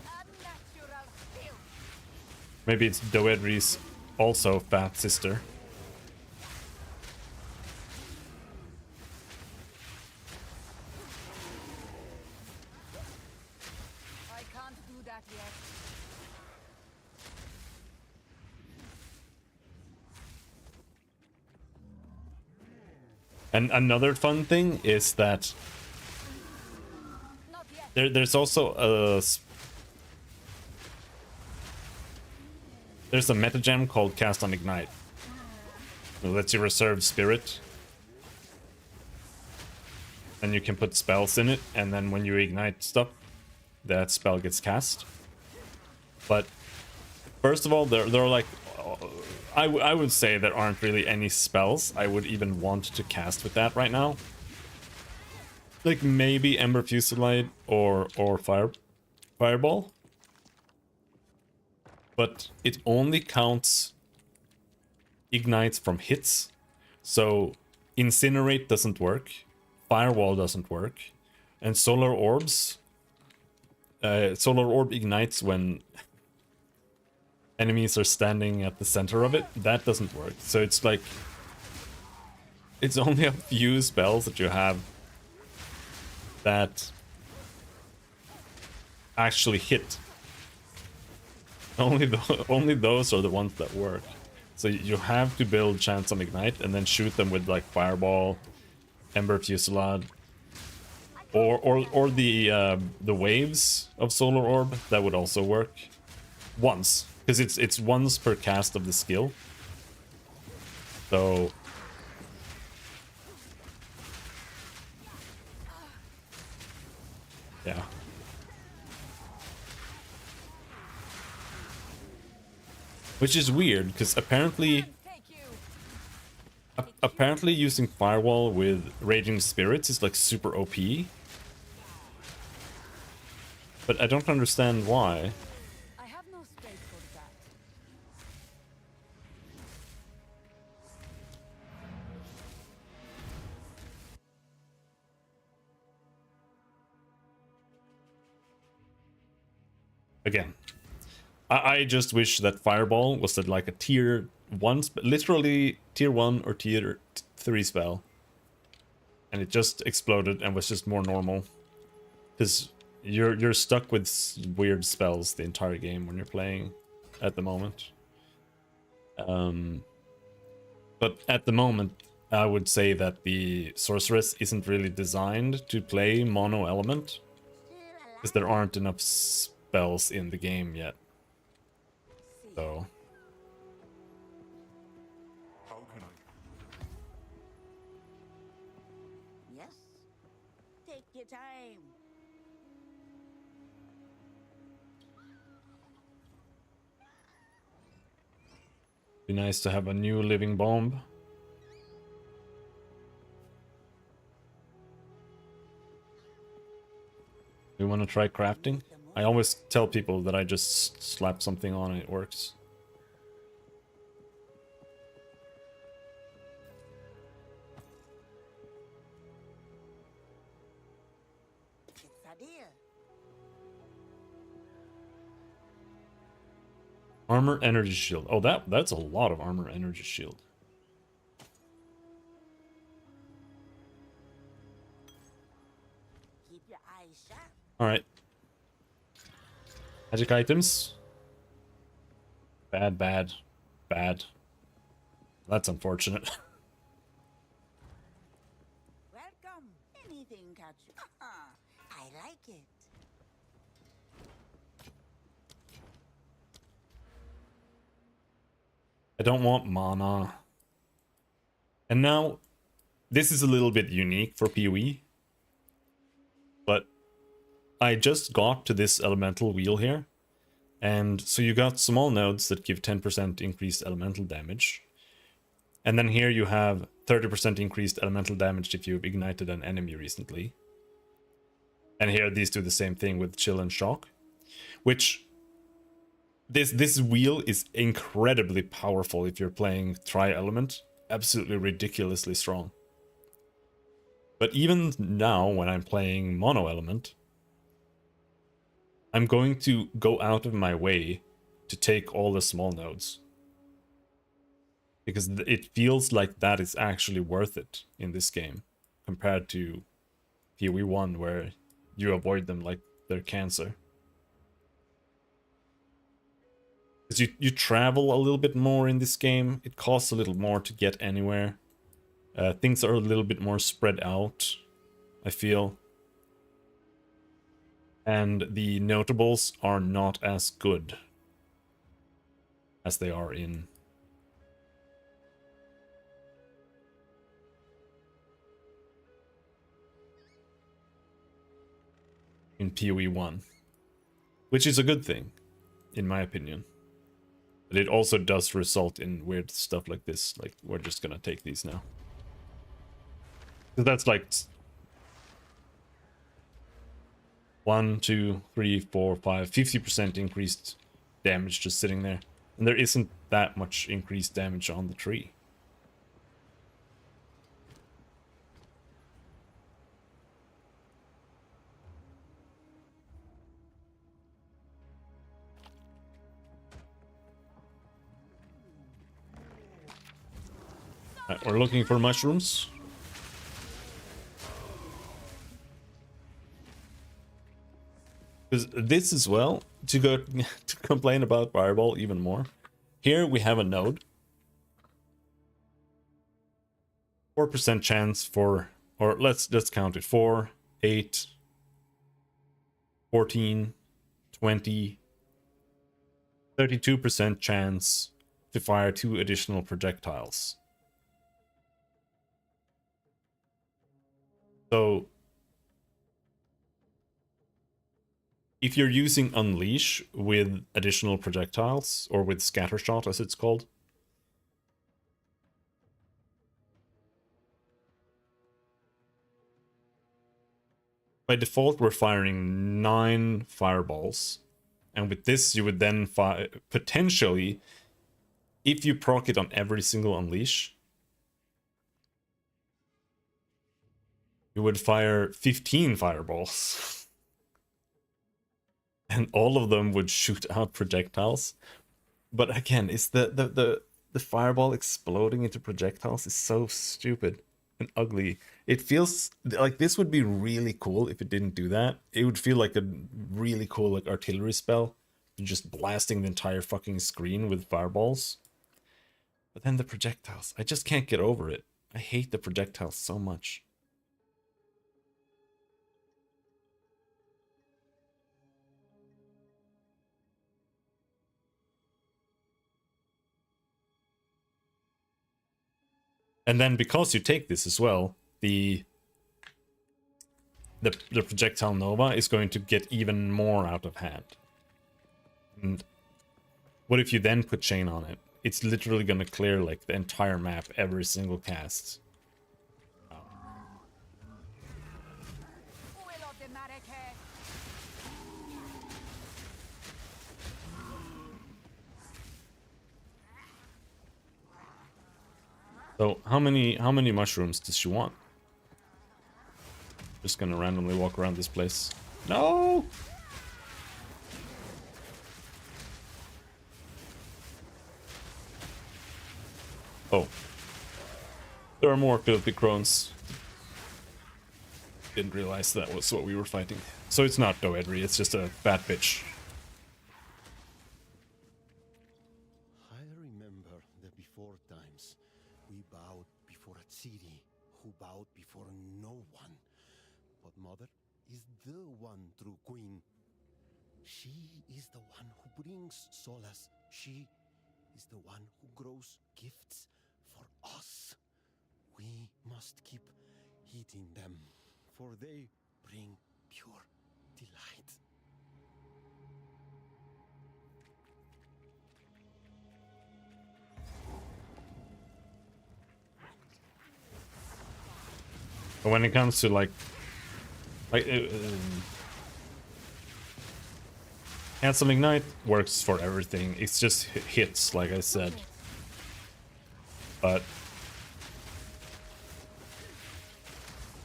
Unnatural filth. Maybe it's Doedry's also fat sister. I can't do that yet. And another fun thing is that Not yet. there's also a there's a meta gem called Cast on Ignite. It lets you reserve spirit. And you can put spells in it, and then when you ignite stuff, that spell gets cast. But first of all, there are like I would say there aren't really any spells I would even want to cast with that right now. Like maybe Ember Fusillade or Fireball. But it only counts ignites from hits. So Incinerate doesn't work. Firewall doesn't work. And Solar Orbs. Solar Orb ignites when enemies are standing at the center of it. That doesn't work. So it's like, it's only a few spells that you have that actually hit. Only those are the ones that work. So you have to build Chance on Ignite and then shoot them with like Fireball, Ember Fusillade, or the waves of Solar Orb. That would also work once, because it's once per cast of the skill. So yeah. Which is weird, because apparently using Firewall with Raging Spirits is like super OP. But I don't understand why. I have no space for that. Again, I just wish that Fireball was at like a tier 1, literally tier 1 or tier 3 spell. And it just exploded and was just more normal. Because you're stuck with weird spells the entire game when you're playing at the moment. But at the moment, I would say that the Sorceress isn't really designed to play mono element. Because there aren't enough spells in the game yet. So How can I? Yes? Take your time. be nice to have a new living bomb. Do you want to try crafting? I always tell people that I just slap something on and it works. It's a deal. Armor energy shield. Oh, that's a lot of armor energy shield. Keep your eyes sharp. Alright. Magic items. Bad, bad, bad. That's unfortunate. Welcome. Anything catch you? I like it. I don't want mana. And now, this is a little bit unique for PoE. But I just got to this elemental wheel here. And so you got small nodes that give 10% increased elemental damage. And then here you have 30% increased elemental damage if you've ignited an enemy recently. And here these do the same thing with Chill and Shock. Which, this wheel is incredibly powerful if you're playing Tri-Element. Absolutely ridiculously strong. But even now, when I'm playing Mono Element, I'm going to go out of my way to take all the small nodes. Because it feels like that is actually worth it in this game, compared to PoE 1, where you avoid them like they're cancer. Because you travel a little bit more in this game, it costs a little more to get anywhere. Things are a little bit more spread out, I feel. And the notables are not as good as they are in PoE 1. Which is a good thing, in my opinion. But it also does result in weird stuff like this. Like, we're just gonna take these now. Because that's like 1, 2, 3, 4, 5, 50% increased damage just sitting there. And there isn't that much increased damage on the tree. Right, we're looking for mushrooms. Because this as well, to go to complain about Fireball even more. Here we have a node 4% chance for, or let's count it, 4, 8, 14, 20, 32% chance to fire 2 additional projectiles. So if you're using Unleash with additional projectiles, or with Scattershot as it's called, by default we're firing 9 fireballs. And with this you would then potentially, if you proc it on every single Unleash, you would fire 15 fireballs. And all of them would shoot out projectiles. But again, it's the fireball exploding into projectiles is so stupid and ugly. It feels like this would be really cool if it didn't do that. It would feel like a really cool like artillery spell. Just blasting the entire fucking screen with fireballs. But then the projectiles, I just can't get over it. I hate the projectiles so much. And then because you take this as well, the projectile nova is going to get even more out of hand. And what if you then put chain on it? It's literally going to clear like the entire map every single cast. So how many mushrooms does she want? Just gonna randomly walk around this place. No! Oh. There are more filthy crones. Didn't realize that was what we were fighting. So it's not Doedri, it's just a fat bitch. I remember the before times. We bowed before a city who bowed before no one. But Mother is the one true queen. She is the one who brings solace. She is the one who grows gifts for us. We must keep heeding them, for they bring pure delight. But when it comes to like Handsome Ignite works for everything. It's just hits, like I said. But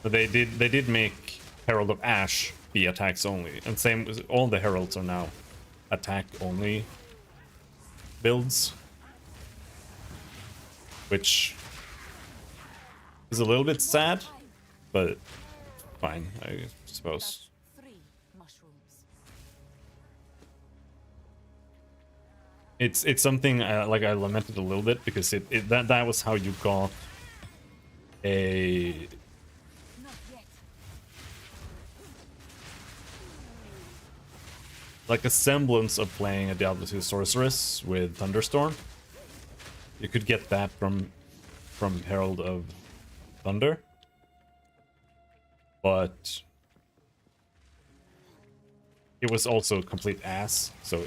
they did make Herald of Ash be attacks only, and same with all the heralds are now attack only builds, which is a little bit sad, but fine, I suppose. It's something like I lamented a little bit, because that was how you got a like a semblance of playing a Diablo 2 sorceress with Thunderstorm. You could get that from Herald of Thunder, but it was also a complete ass. So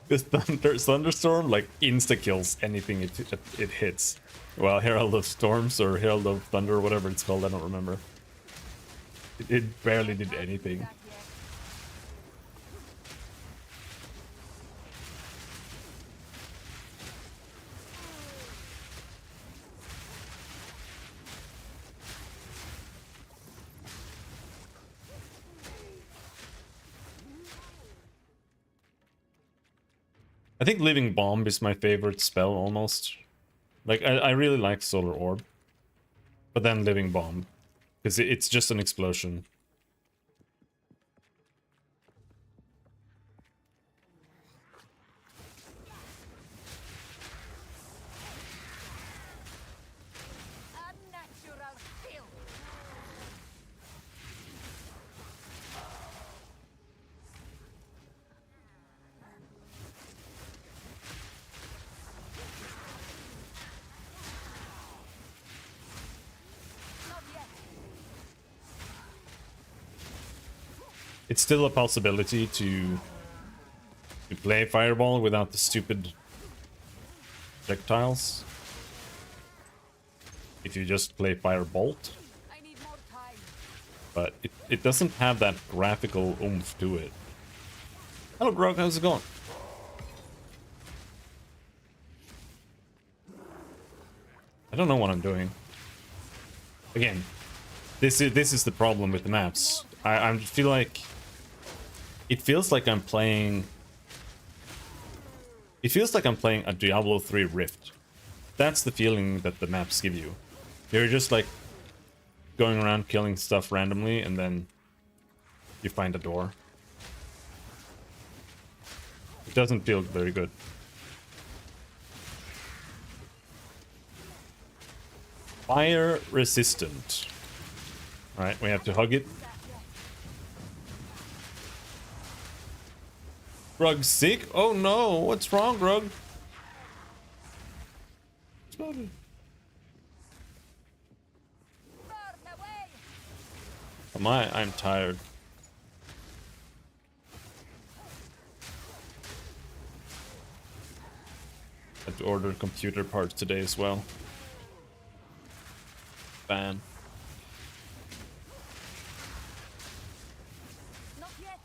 this Thunderstorm like insta kills anything it hits. Well, Herald of Storms or Herald of Thunder, or whatever it's called, I don't remember. It barely did anything. I think Living Bomb is my favorite spell, almost. Like, I really like Solar Orb. But then Living Bomb. Because it's just an explosion. it's still a possibility to play Fireball without the stupid projectiles. If you just play Firebolt. I need more time. But it doesn't have that graphical oomph to it. Hello, Grog, how's it going? I don't know what I'm doing. Again, this is the problem with the maps. I feel like it feels like I'm playing. It feels like I'm playing a Diablo 3 Rift. That's the feeling that the maps give you. You're just like going around killing stuff randomly, and then you find a door. It doesn't feel very good. Fire resistant. Alright, we have to hug it. Grug's sick? Oh no, what's wrong, Grug? Burn away. I'm tired. Had to order computer parts today as well. Ban. Not yet.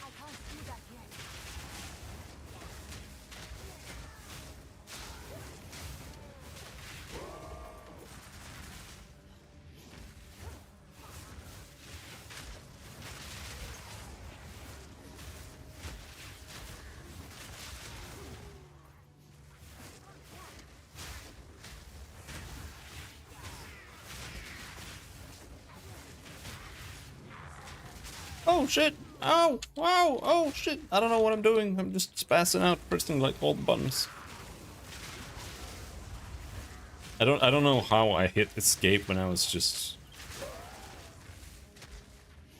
I can't do that yet. Oh shit! Oh! Wow! Oh shit! I don't know what I'm doing. I'm just spazzing out, pressing like all the buttons. I don't know how I hit escape when I was just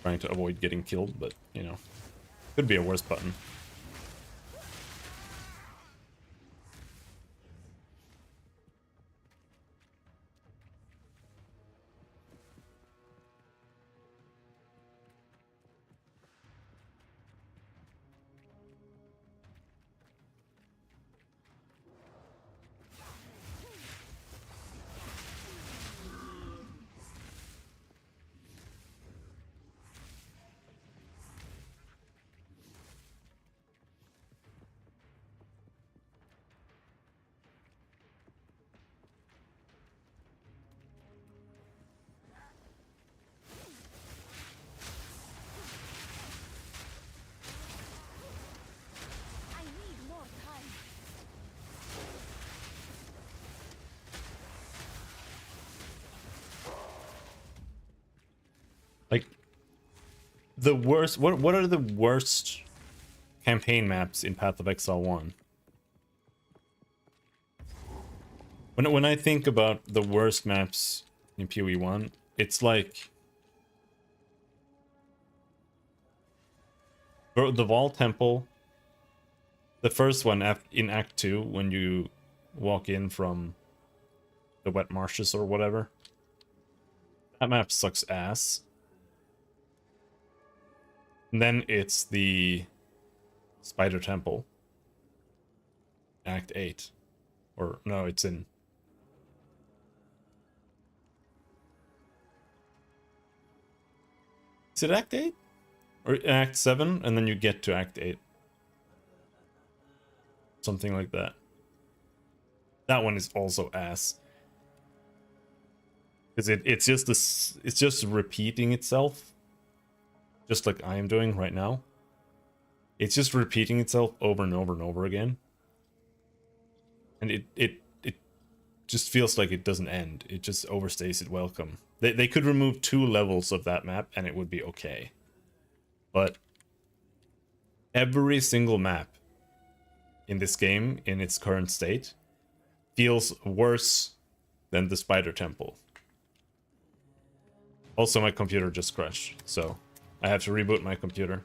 trying to avoid getting killed, but you know, could be a worse button. I need more time. Like the worst. What are the worst campaign maps in Path of Exile 1? When I think about the worst maps in PoE 1, it's like the Wall Temple, the first one in Act 2 when you walk in from the Wet Marshes or whatever. That map sucks ass. And then it's the Spider Temple. Act 8. Or no, it's in... Is it Act 8? Or Act 7, and then you get to Act 8. Something like that. That one is also ass. Because it's just this, it's just repeating itself. Just like I am doing right now. It's just repeating itself over and over and over again. And it just feels like it doesn't end. It just overstays its welcome. They could remove 2 levels of that map and it would be okay. But every single map in this game, in its current state, feels worse than the Spider Temple. Also, my computer just crashed, so I have to reboot my computer.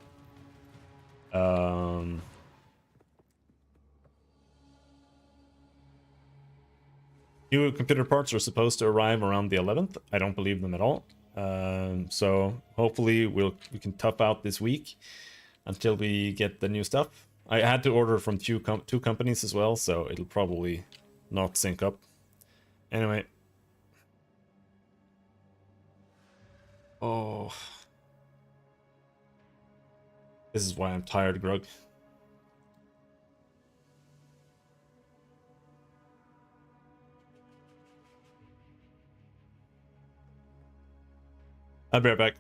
New computer parts are supposed to arrive around the 11th. I don't believe them at all. So hopefully we can tough out this week until we get the new stuff. I had to order from two companies as well, so it'll probably not sync up. Anyway. Oh. This is why I'm tired, Grug. I'll be right back.